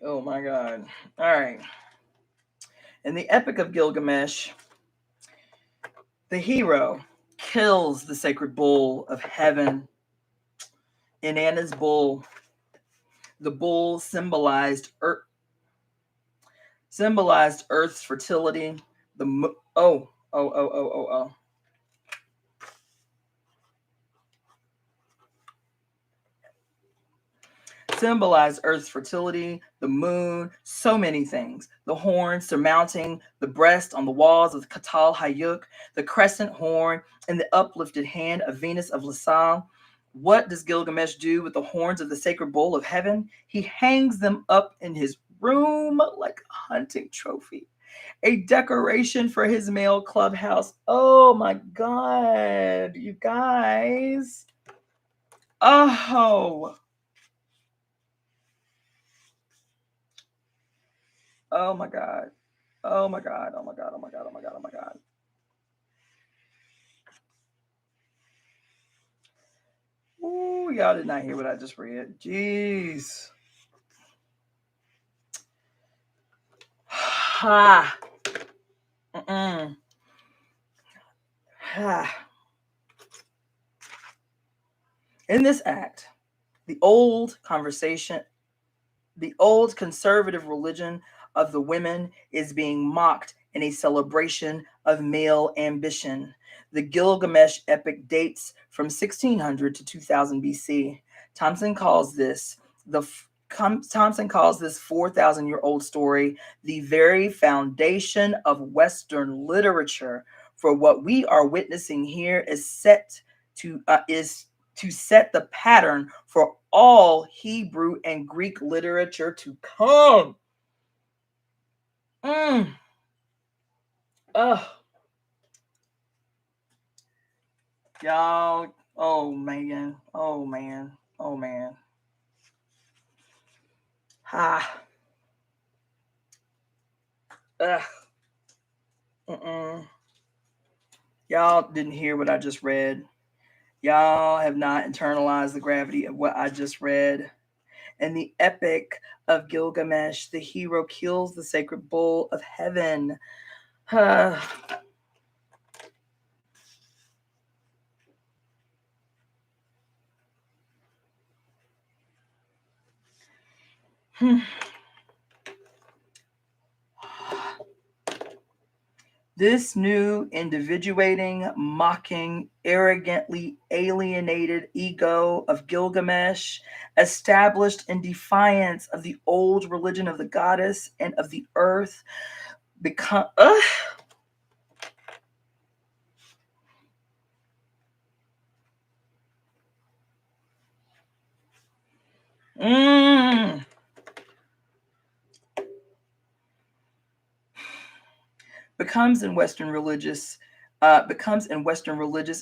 Oh my God. All right. In the Epic of Gilgamesh, the hero kills the sacred bull of heaven, Inanna's bull. The bull symbolized Earth's fertility. Oh. symbolize Earth's fertility, the moon, so many things. The horn surmounting the breast on the walls of Katal Hayuk, the crescent horn, and the uplifted hand of Venus of Lasal. What does Gilgamesh do with the horns of the sacred bull of heaven? He hangs them up in his room like a hunting trophy, a decoration for his male clubhouse. Oh my God, you guys. Oh. Oh my God. Oh my God. Oh my God. Oh my God. Oh my God. Oh my God. Ooh, y'all did not hear what I just read. Jeez. Ha. Ha. In this act, the old conservative religion of the women is being mocked in a celebration of male ambition. The Gilgamesh epic dates from 1600 to 2000 BC. Thompson calls this 4,000-year-old story the very foundation of Western literature. For what we are witnessing here is to set the pattern for all Hebrew and Greek literature to come. Y'all, oh man, oh man, oh man. Ha. Y'all didn't hear what I just read. Y'all have not internalized the gravity of what I just read. In the epic of Gilgamesh, the hero kills the sacred bull of heaven. This new individuating, mocking, arrogantly alienated ego of Gilgamesh, established in defiance of the old religion of the goddess and of the earth, becomes in Western religious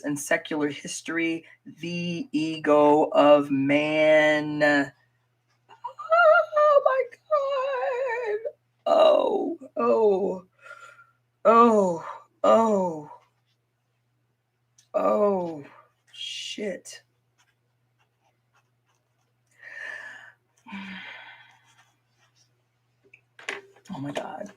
and secular history the ego of man. Oh my God. Oh, shit. Oh my God.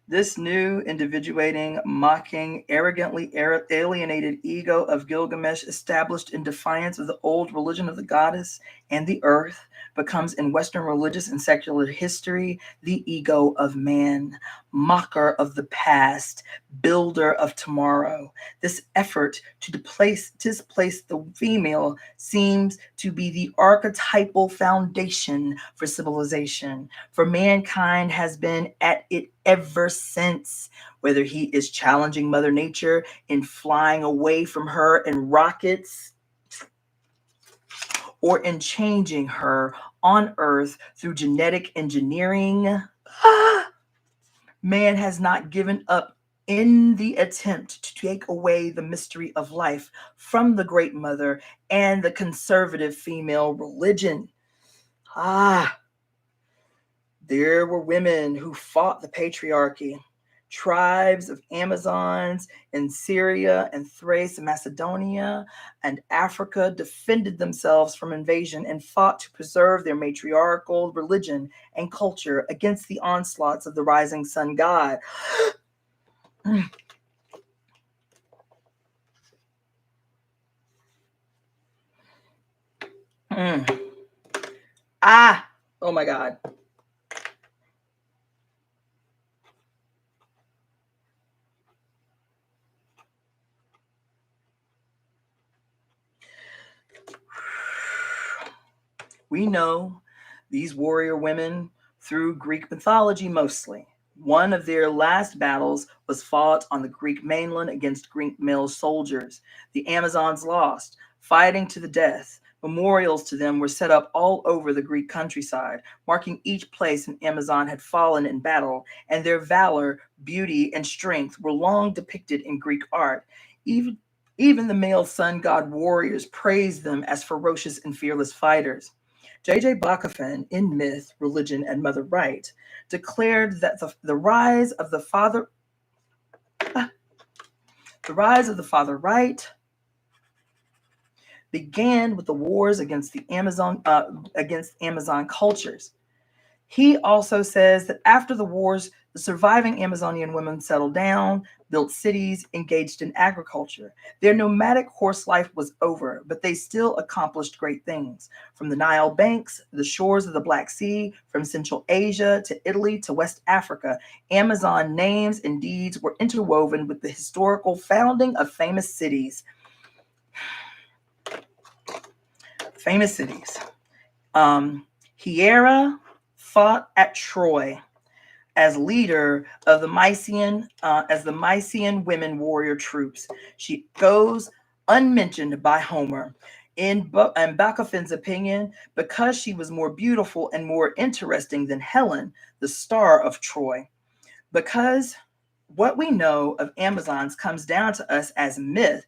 This new individuating, mocking, arrogantly alienated ego of Gilgamesh, established in defiance of the old religion of the goddess and the earth, becomes in Western religious and secular history the ego of man, mocker of the past, builder of tomorrow. This effort to displace the female seems to be the archetypal foundation for civilization, for mankind has been at it ever since, whether he is challenging Mother Nature in flying away from her in rockets or in changing her on Earth through genetic engineering. Man has not given up in the attempt to take away the mystery of life from the Great Mother and the conservative female religion. There were women who fought the patriarchy. Tribes of Amazons in Syria and Thrace and Macedonia and Africa defended themselves from invasion and fought to preserve their matriarchal religion and culture against the onslaughts of the rising sun god. Oh my God. We know these warrior women through Greek mythology mostly. One of their last battles was fought on the Greek mainland against Greek male soldiers. The Amazons lost, fighting to the death. Memorials to them were set up all over the Greek countryside, marking each place an Amazon had fallen in battle, and their valor, beauty, and strength were long depicted in Greek art. Even the male sun god warriors praised them as ferocious and fearless fighters. J.J. Bachofen, in Myth, Religion, and Mother Right, declared that the rise of the father right began with the wars against the Amazon cultures. He also says that after the wars, the surviving Amazonian women settled down, built cities, engaged in agriculture. Their nomadic horse life was over, but they still accomplished great things. From the Nile banks, the shores of the Black Sea, from Central Asia to Italy to West Africa, Amazon names and deeds were interwoven with the historical founding of famous cities. Hiera fought at Troy as leader of the Mysian women warrior troops. She goes unmentioned by Homer. In Bachofen's opinion, because she was more beautiful and more interesting than Helen, the star of Troy. Because what we know of Amazons comes down to us as myth,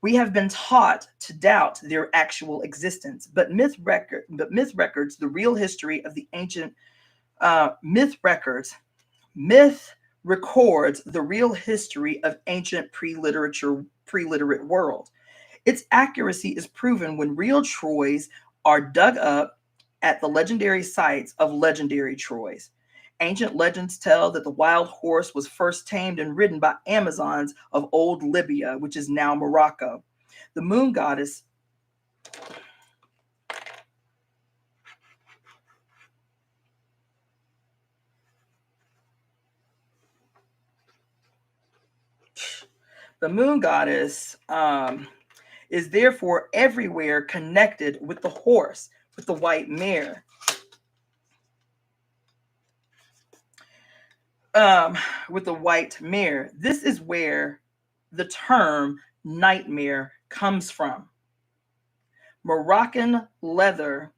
we have been taught to doubt their actual existence. But myth records the real history of the ancient myth records the real history of ancient pre-literate world. Its accuracy is proven when real Troys are dug up at the legendary sites of legendary Troys. Ancient legends tell that the wild horse was first tamed and ridden by Amazons of old Libya, which is now Morocco. The moon goddess is therefore everywhere connected with the horse, with the white mare. This is where the term nightmare comes from. Moroccan leather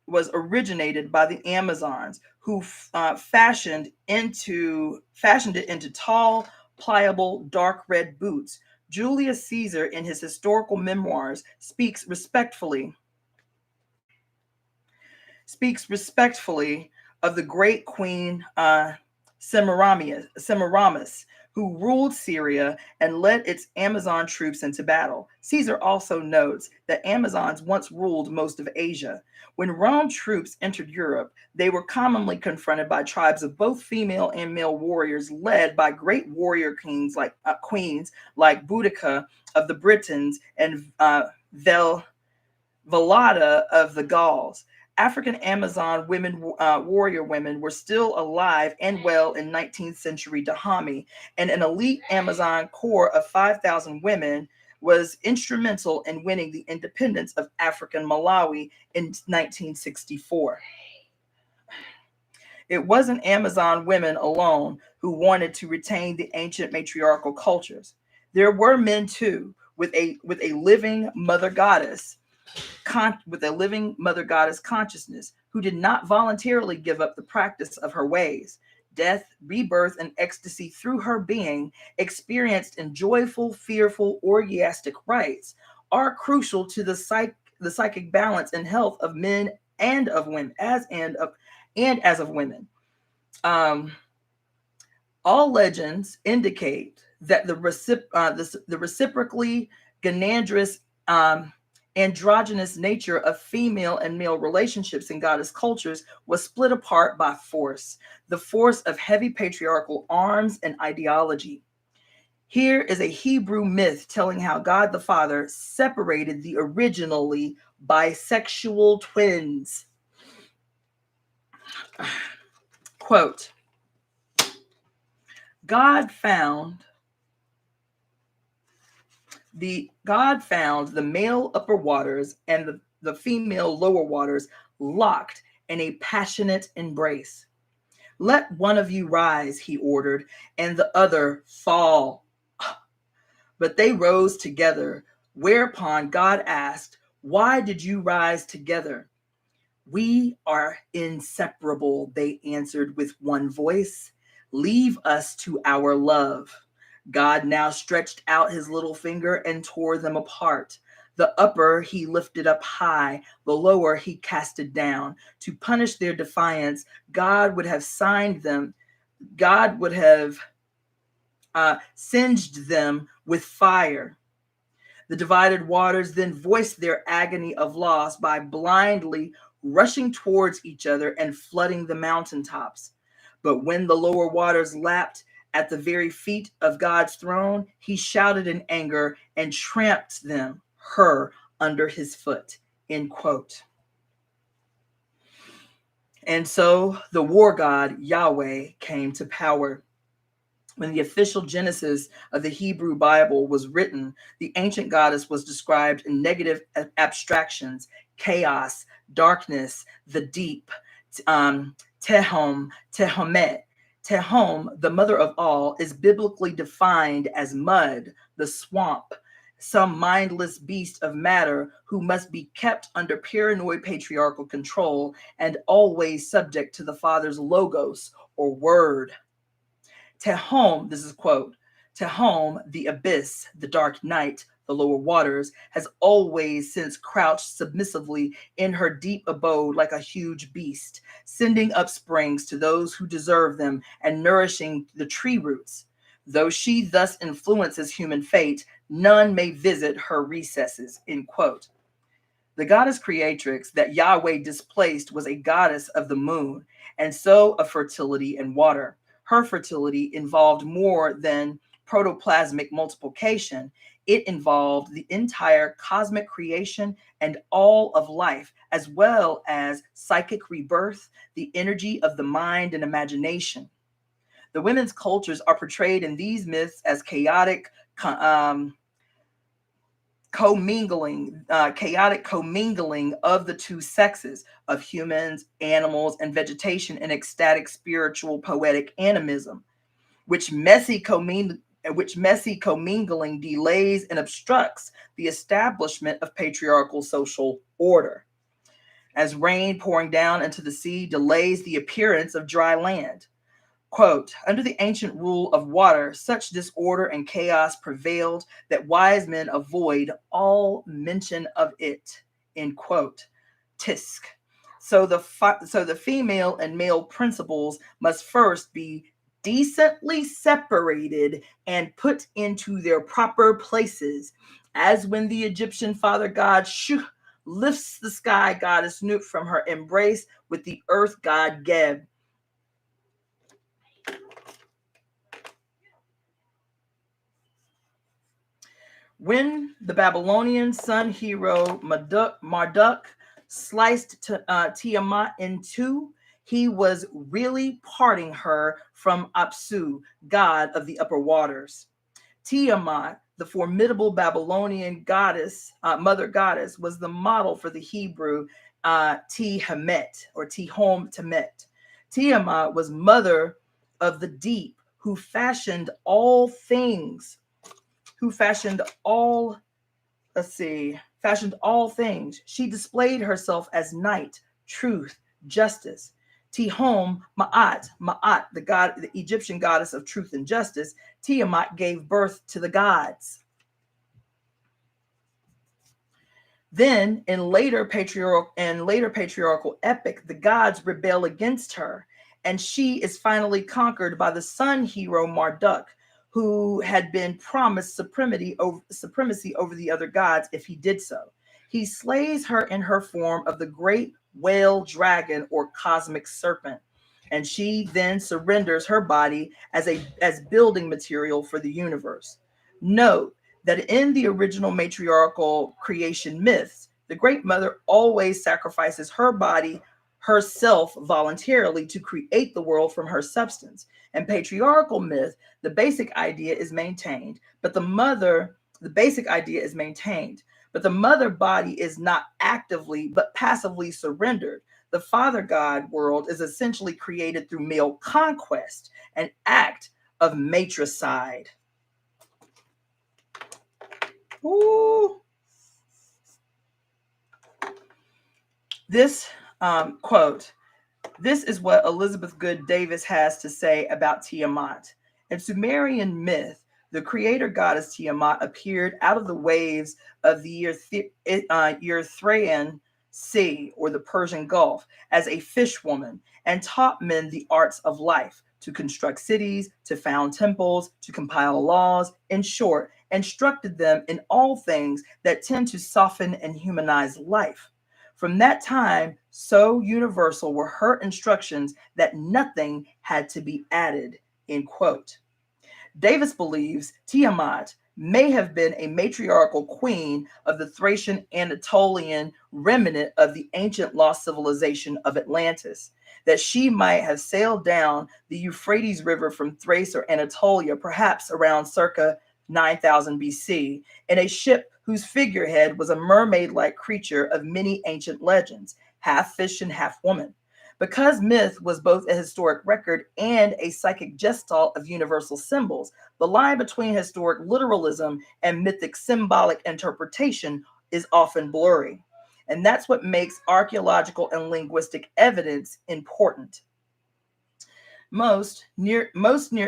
was originated by the Amazons, who fashioned it into tall, pliable, dark red boots. Julius Caesar, in his historical memoirs, speaks respectfully of the great queen Semiramis, who ruled Syria and led its Amazon troops into battle. Caesar also notes that Amazons once ruled most of Asia. When Rome troops entered Europe, they were commonly confronted by tribes of both female and male warriors, led by great warrior queens like Boudica of the Britons and Velada of the Gauls. African Amazon warrior women were still alive and well in 19th century Dahomey, and an elite Amazon corps of 5,000 women was instrumental in winning the independence of African Malawi in 1964. It wasn't Amazon women alone who wanted to retain the ancient matriarchal cultures. There were men too, with a living mother goddess consciousness, who did not voluntarily give up the practice of her ways. Death, rebirth, and ecstasy through her being, experienced in joyful, fearful, orgiastic rites, are crucial to the psychic balance and health of men and of women, as of women. All legends indicate that the reciprocally gynandrous androgynous nature of female and male relationships in goddess cultures was split apart by force, the force of heavy patriarchal arms and ideology. Here is a Hebrew myth telling how God the Father separated the originally bisexual twins. Quote, God found the male upper waters and the female lower waters locked in a passionate embrace. Let one of you rise, he ordered, and the other fall. But they rose together, whereupon God asked, why did you rise together? We are inseparable, they answered with one voice. Leave us to our love. God now stretched out his little finger and tore them apart. The upper he lifted up high, the lower he casted down. To punish their defiance, God would have singed them with fire. The divided waters then voiced their agony of loss by blindly rushing towards each other and flooding the mountaintops. But when the lower waters lapped at the very feet of God's throne, he shouted in anger and tramped her under his foot. End quote. And so the war god Yahweh came to power. When the official Genesis of the Hebrew Bible was written, the ancient goddess was described in negative abstractions: chaos, darkness, the deep, Tehom, Tehomet. Tehom, the mother of all, is biblically defined as mud, the swamp, some mindless beast of matter who must be kept under paranoid patriarchal control and always subject to the Father's logos or word. Tehom, this is a quote, Tehom, the abyss, the dark night, the lower waters, has always since crouched submissively in her deep abode like a huge beast, sending up springs to those who deserve them and nourishing the tree roots. Though she thus influences human fate, none may visit her recesses, end quote. The goddess creatrix that Yahweh displaced was a goddess of the moon, and so of fertility and water. Her fertility involved more than protoplasmic multiplication. It involved the entire cosmic creation and all of life, as well as psychic rebirth, the energy of the mind and imagination. The women's cultures are portrayed in these myths as chaotic commingling of the two sexes, of humans, animals, and vegetation in ecstatic, spiritual, poetic animism, which messy commingling delays and obstructs the establishment of patriarchal social order. As rain pouring down into the sea delays the appearance of dry land. Quote, under the ancient rule of water, such disorder and chaos prevailed that wise men avoid all mention of it, end quote. Tisk. So the female and male principles must first be decently separated and put into their proper places, as when the Egyptian father god Shu lifts the sky goddess Nut from her embrace with the earth god Geb. When the Babylonian sun hero Marduk sliced Tiamat in two, he was really parting her from Apsu, god of the upper waters. Tiamat, the formidable Babylonian goddess, mother goddess, was the model for the Hebrew Tihamet or Tihom Temet. Tiamat was mother of the deep, who fashioned all things. Fashioned all things. She displayed herself as night, truth, justice. Tihom Ma'at, the Egyptian goddess of truth and justice. Tiamat gave birth to the gods. Then, in later patriarchal epic, the gods rebel against her, and she is finally conquered by the sun hero Marduk, who had been promised supremacy over the other gods if he did so. He slays her in her form of the great whale dragon or cosmic serpent. and she then surrenders her body as building material for the universe. Note that in the original matriarchal creation myths, the Great Mother always sacrifices her body herself voluntarily to create the world from her substance. In patriarchal myth, the basic idea is maintained, but the basic idea is maintained, but the mother body is not actively but passively surrendered. The father god world is essentially created through male conquest, an act of matricide. Ooh. This quote, this is what Elizabeth Good Davis has to say about Tiamat. In Sumerian myth, the creator goddess Tiamat appeared out of the waves of the Erythraean Sea, or the Persian Gulf, as a fish woman and taught men the arts of life, to construct cities, to found temples, to compile laws. In short, instructed them in all things that tend to soften and humanize life. From that time, so universal were her instructions that nothing had to be added, end quote. Davis believes Tiamat may have been a matriarchal queen of the Thracian Anatolian remnant of the ancient lost civilization of Atlantis, that she might have sailed down the Euphrates River from Thrace or Anatolia, perhaps around circa 9000 BC, in a ship whose figurehead was a mermaid-like creature of many ancient legends, half fish and half woman. Because myth was both a historic record and a psychic gestalt of universal symbols, the line between historic literalism and mythic symbolic interpretation is often blurry. And that's what makes archaeological and linguistic evidence important. Most Near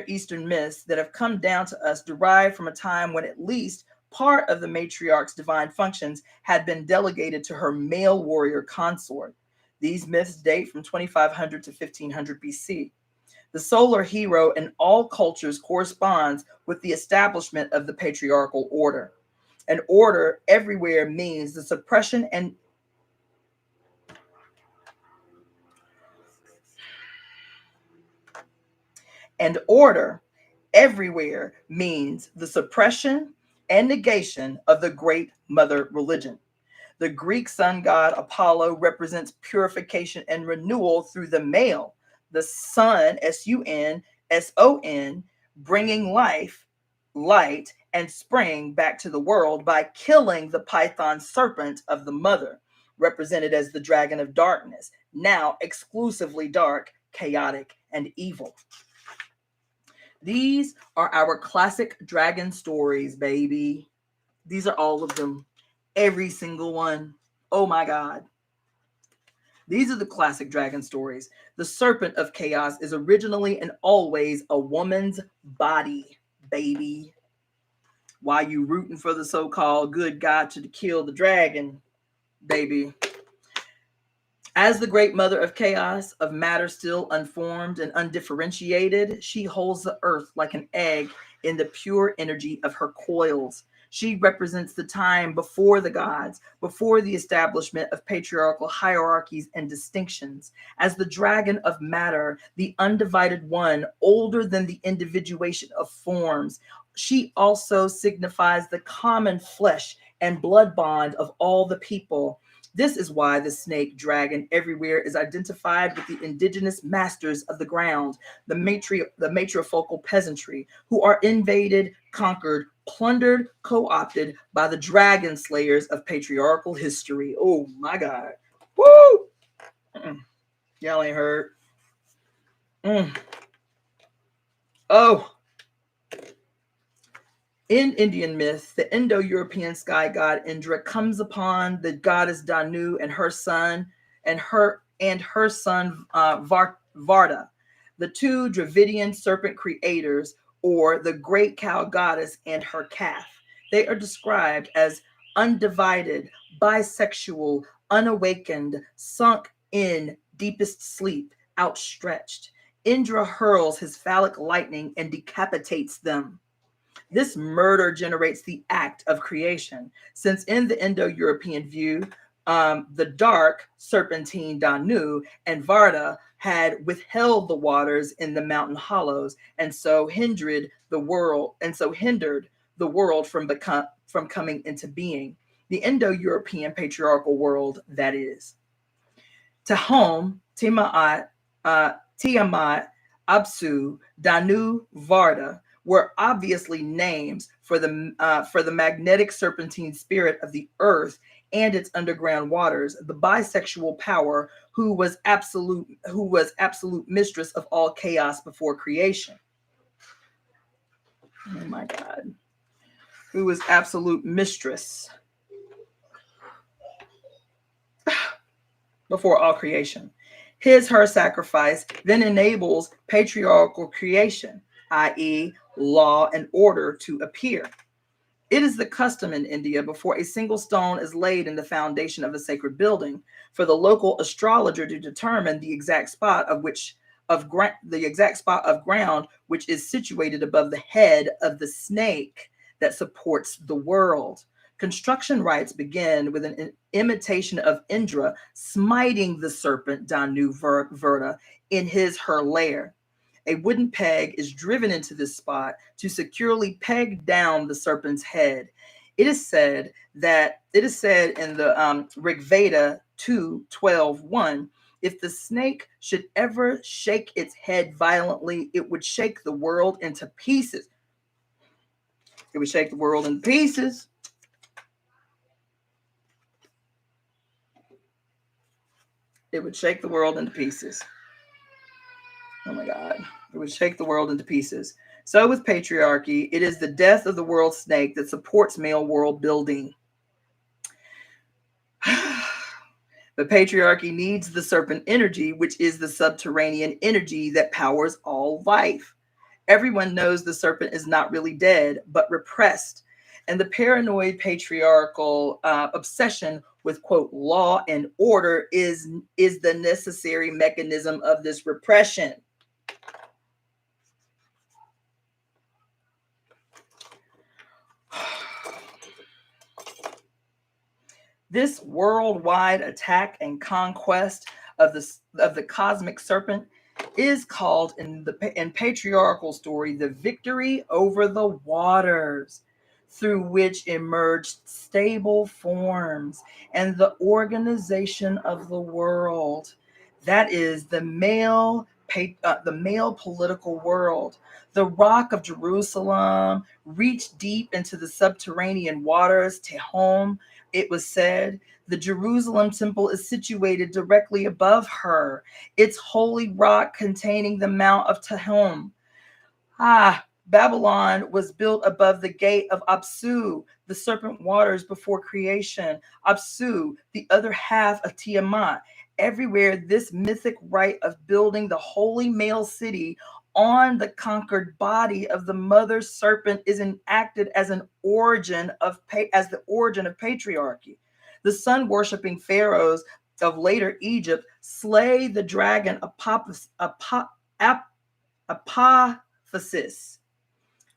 Eastern myths that have come down to us derive from a time when at least part of the matriarch's divine functions had been delegated to her male warrior consort. These myths date from 2500 to 1500 BC. The solar hero in all cultures corresponds with the establishment of the patriarchal order. An order everywhere means the suppression and order everywhere means the suppression and negation of the great mother religion. The Greek sun god Apollo represents purification and renewal through the male, the sun, Sun, bringing life, light, and spring back to the world by killing the python serpent of the mother, represented as the dragon of darkness, now exclusively dark, chaotic, and evil. These are our classic dragon stories, baby. These are all of them. Every single one. Oh my God. These are the classic dragon stories. The serpent of chaos is originally and always a woman's body, baby. Why you rooting for the so-called good god to kill the dragon, baby? As the great mother of chaos, of matter still unformed and undifferentiated, she holds the earth like an egg in the pure energy of her coils. She represents the time before the gods, before the establishment of patriarchal hierarchies and distinctions. As the dragon of matter, the undivided one, older than the individuation of forms, she also signifies the common flesh and blood bond of all the people. This is why the snake dragon everywhere is identified with the indigenous masters of the ground, the matrifocal peasantry, who are invaded, conquered, plundered, co-opted by the dragon slayers of patriarchal history. Oh my God. Woo! Y'all ain't heard. Oh. In Indian myth, the Indo-European sky god Indra comes upon the goddess Danu and her son Varda, the two Dravidian serpent creators, or the great cow goddess and her calf. They are described as undivided, bisexual, unawakened, sunk in deepest sleep, outstretched. Indra hurls his phallic lightning and decapitates them. This murder generates the act of creation, since in the Indo-European view, The dark serpentine Danu and Varda had withheld the waters in the mountain hollows, and so hindered the world, from coming into being. The Indo-European patriarchal world, that is. Tahom, Tiamat, Apsu, Danu, Varda were obviously names for the magnetic serpentine spirit of the earth and its underground waters, the bisexual power who was absolute mistress of all chaos before creation. Oh my God. Who was absolute mistress before all creation. Her sacrifice then enables patriarchal creation, i.e., law and order, to appear. It is the custom in India, before a single stone is laid in the foundation of a sacred building, for the local astrologer to determine the exact spot of ground which is situated above the head of the snake that supports the world. Construction rites begin with an imitation of Indra smiting the serpent Danu Verta in her lair. A wooden peg is driven into this spot to securely peg down the serpent's head. It is said in the Rig Veda 2:12:1, if the snake should ever shake its head violently, it would shake the world into pieces. It would shake the world into pieces. It would shake the world into pieces. Oh my God. It would shake the world into pieces. So with patriarchy, it is the death of the world snake that supports male world building. But patriarchy needs the serpent energy, which is the subterranean energy that powers all life. Everyone knows the serpent is not really dead, but repressed. And the paranoid patriarchal obsession with, quote, law and order is the necessary mechanism of this repression. This worldwide attack and conquest of the cosmic serpent is called in patriarchal story the victory over the waters, through which emerged stable forms and the organization of the world. That is the male political world. The Rock of Jerusalem reached deep into the subterranean waters. Tehom, it was said, the Jerusalem temple is situated directly above her, its holy rock containing the Mount of Tehom. Babylon was built above the gate of Apsu, the serpent waters before creation. Apsu, the other half of Tiamat. Everywhere, this mythic rite of building the holy male city on the conquered body of the mother serpent is enacted as the origin of patriarchy. The sun-worshipping pharaohs of later Egypt slay the dragon Apophysis.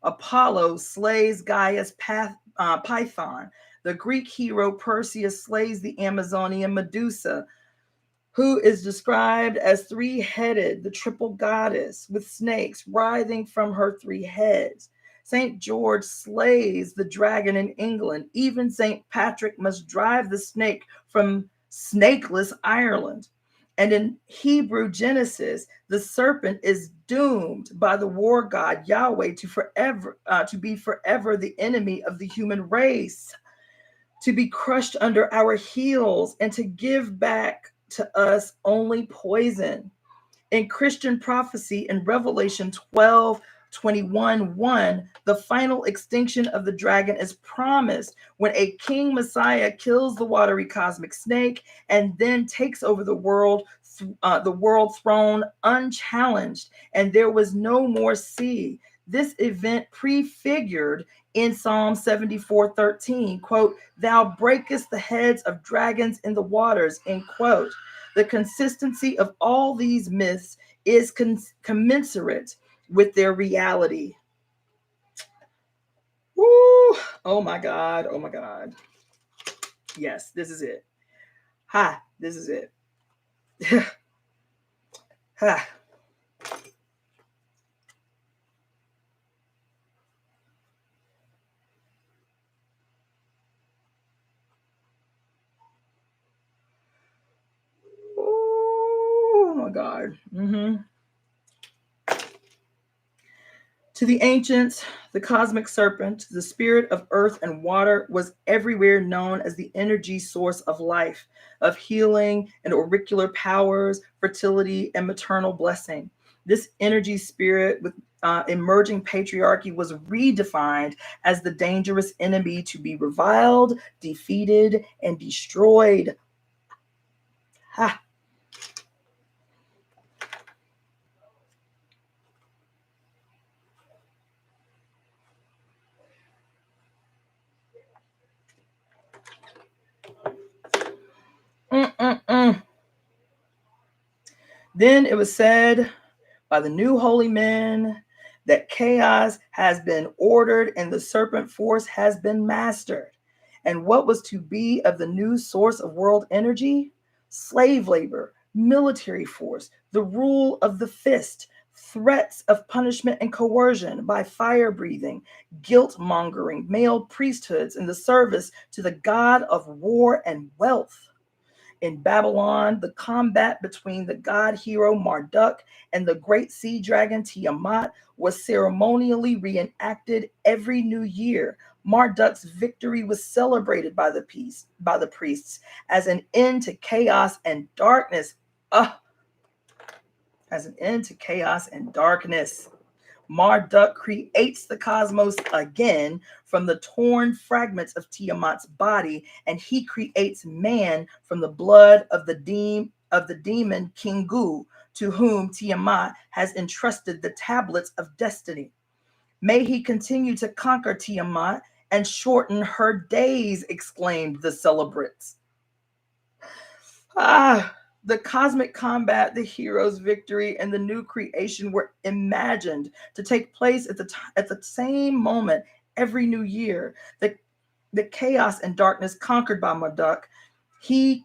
Apollo slays Gaia's Python. The Greek hero Perseus slays the Amazonian Medusa, who is described as three-headed, the triple goddess, with snakes writhing from her three heads. St. George slays the dragon in England. Even St. Patrick must drive the snake from snakeless Ireland. And in Hebrew Genesis, the serpent is doomed by the war god Yahweh to be forever the enemy of the human race, to be crushed under our heels, and to give back to us only poison. In Christian prophecy in Revelation 12:21:1, the final extinction of the dragon is promised when a king Messiah kills the watery cosmic snake and then takes over the world throne unchallenged, and there was no more sea. This event prefigured in Psalm 74:13, quote, "Thou breakest the heads of dragons in the waters," end quote. The consistency of all these myths is commensurate with their reality. Woo! Oh my God. Oh my God. Yes, this is it. Ha, this is it. Ha. Oh my God. To the ancients, the cosmic serpent, the spirit of earth and water, was everywhere known as the energy source of life, of healing and auricular powers, fertility, and maternal blessing. This energy spirit with emerging patriarchy was redefined as the dangerous enemy to be reviled, defeated, and destroyed. Ha. Mm-mm-mm. Then it was said by the new holy men that chaos has been ordered and the serpent force has been mastered. And what was to be of the new source of world energy? Slave labor, military force, the rule of the fist, threats of punishment and coercion by fire breathing, guilt mongering, male priesthoods in the service to the god of war and wealth. In Babylon, the combat between the god hero Marduk and the great sea dragon Tiamat was ceremonially reenacted every new year. Marduk's victory was celebrated by the priests as an end to chaos and darkness. As an end to chaos and darkness. Marduk creates the cosmos again from the torn fragments of Tiamat's body, and he creates man from the blood of the demon Kingu, to whom Tiamat has entrusted the tablets of destiny. May he continue to conquer Tiamat and shorten her days, exclaimed the celebrants. The cosmic combat, the hero's victory, and the new creation were imagined to take place at the same moment every new year. The chaos and darkness conquered by Marduk, he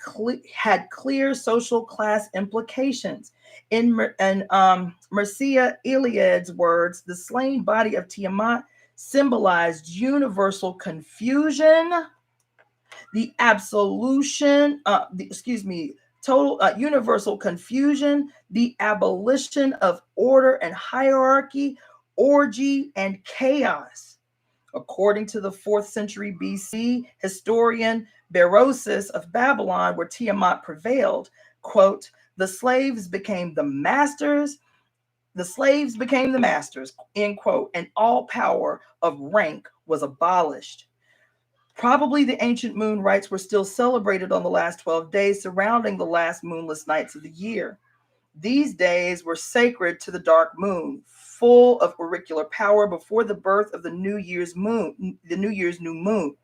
had clear social class implications. In Mircea Eliade's words, the slain body of Tiamat symbolized universal confusion, the absolution, total universal confusion, the abolition of order and hierarchy, orgy and chaos. According to the 4th century BC historian Berosus of Babylon, where Tiamat prevailed, quote, the slaves became the masters, end quote, and all power of rank was abolished. Probably the ancient moon rites were still celebrated on the last 12 days surrounding the last moonless nights of the year. These days were sacred to the dark moon, full of auricular power before the birth of the New Year's new moon.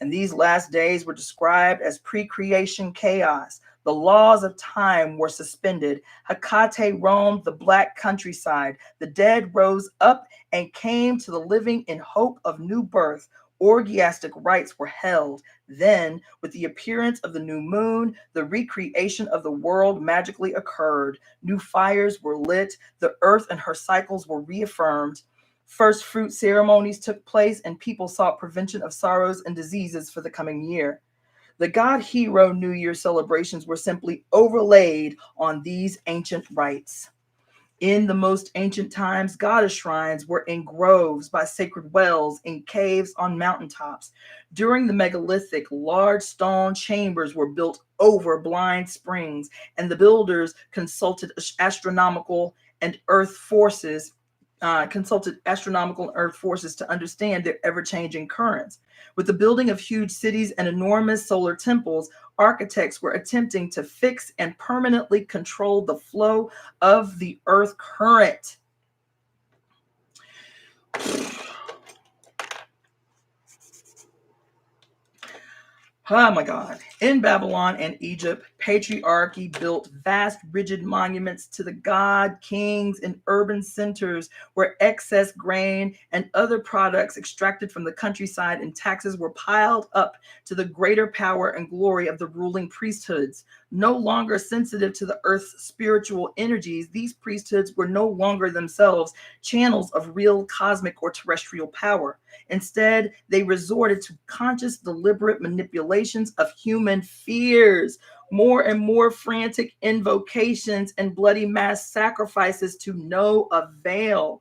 And these last days were described as pre-creation chaos. The laws of time were suspended. Hecate roamed the black countryside. The dead rose up and came to the living in hope of new birth. Orgiastic rites were held. Then, with the appearance of the new moon, the recreation of the world magically occurred. New fires were lit. The earth and her cycles were reaffirmed. First fruit ceremonies took place, and people sought prevention of sorrows and diseases for the coming year. The god hero New Year celebrations were simply overlaid on these ancient rites. In the most ancient times, goddess shrines were in groves by sacred wells, in caves on mountaintops. During the megalithic, large stone chambers were built over blind springs, and the builders consulted astronomical and earth forces to understand their ever-changing currents. With the building of huge cities and enormous solar temples, architects were attempting to fix and permanently control the flow of the earth current. Oh my God. In Babylon and Egypt, patriarchy built vast, rigid monuments to the god kings in urban centers where excess grain and other products extracted from the countryside and taxes were piled up to the greater power and glory of the ruling priesthoods. No longer sensitive to the earth's spiritual energies, these priesthoods were no longer themselves channels of real cosmic or terrestrial power. Instead, they resorted to conscious, deliberate manipulations of human fears, more and more frantic invocations and bloody mass sacrifices to no avail.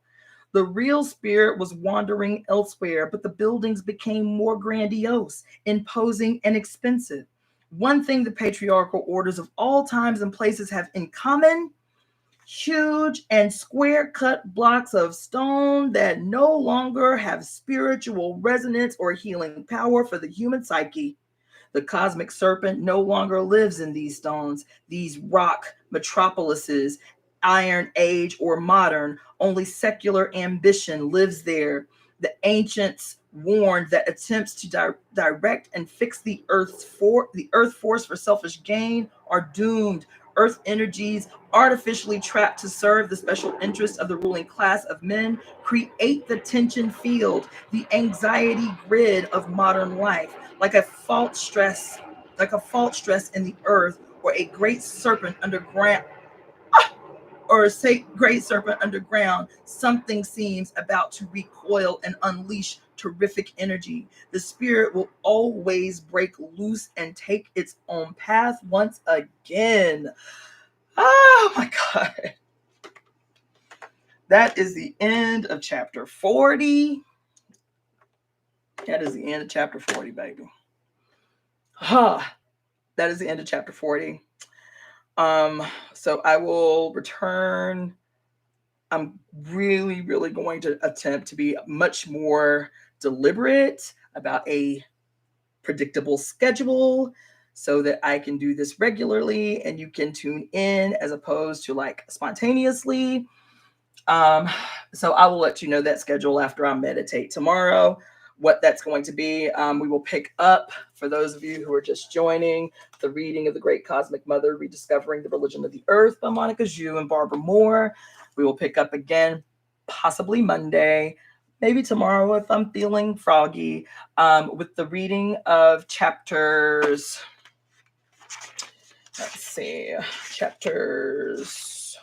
The real spirit was wandering elsewhere, but the buildings became more grandiose, imposing, and expensive. One thing the patriarchal orders of all times and places have in common: huge and square cut blocks of stone that no longer have spiritual resonance or healing power for the human psyche. The cosmic serpent no longer lives in these stones, these rock metropolises, Iron Age or modern. Only secular ambition lives there. The ancients warned that attempts to direct and fix the earth force for selfish gain are doomed. Earth energies artificially trapped to serve the special interests of the ruling class of men create the tension field, the anxiety grid of modern life, like a fault stress in the earth, or a great serpent underground, great serpent underground. Something seems about to recoil and unleash terrific energy. The spirit will always break loose and take its own path once again. Oh my God. That is the end of chapter 40. That is the end of chapter 40, baby. That is the end of chapter 40. So I will return. I'm really, really going to attempt to be much more deliberate about a predictable schedule so that I can do this regularly and you can tune in as opposed to like spontaneously. So I will let you know that schedule after I meditate tomorrow, what that's going to be. We will pick up, for those of you who are just joining, the reading of The Great Cosmic Mother, Rediscovering the Religion of the Earth by Monica Zhu and Barbara Moore. We will pick up again, possibly Monday, maybe tomorrow if I'm feeling froggy, with the reading of chapters, let's see, chapters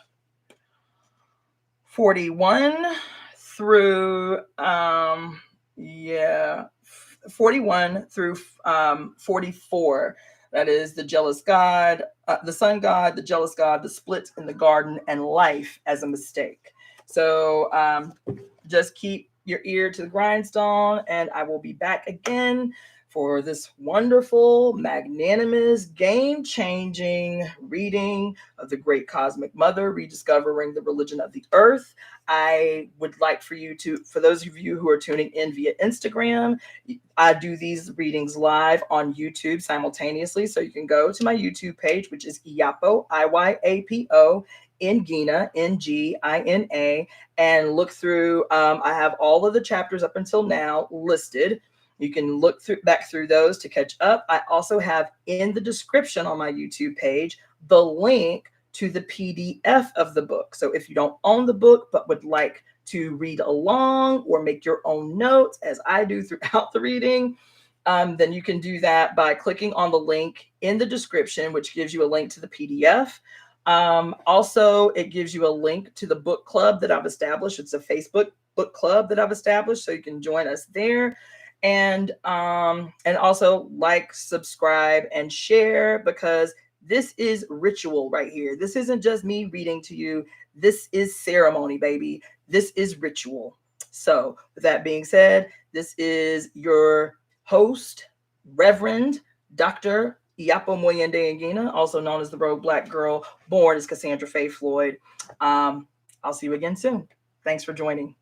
41 through 41 through 44. That is the jealous God, the sun God, the jealous God, the split in the garden, and life as a mistake. So just keep your ear to the grindstone, and I will be back again for this wonderful, magnanimous, game-changing reading of The Great Cosmic Mother, Rediscovering the Religion of the Earth. I would like for you to, for those of you who are tuning in via Instagram, I do these readings live on YouTube simultaneously. So you can go to my YouTube page, which is Iyapo, IYAPO, Ngina, Ngina, and look through. I have all of the chapters up until now listed. You can look back through those to catch up. I also have in the description on my YouTube page the link to the PDF of the book. So if you don't own the book but would like to read along or make your own notes as I do throughout the reading, then you can do that by clicking on the link in the description, which gives you a link to the PDF. Also, it gives you a link to the book club that I've established. It's a Facebook book club that I've established, so you can join us there. And also like, subscribe, and share, because this is ritual right here. This isn't just me reading to you. This is ceremony, baby. This is ritual. So with that being said, this is your host, Reverend Dr. IyapoNgina, also known as the Rogue Black Girl, born as Cassandra-Floyd. I'll see you again soon. Thanks for joining.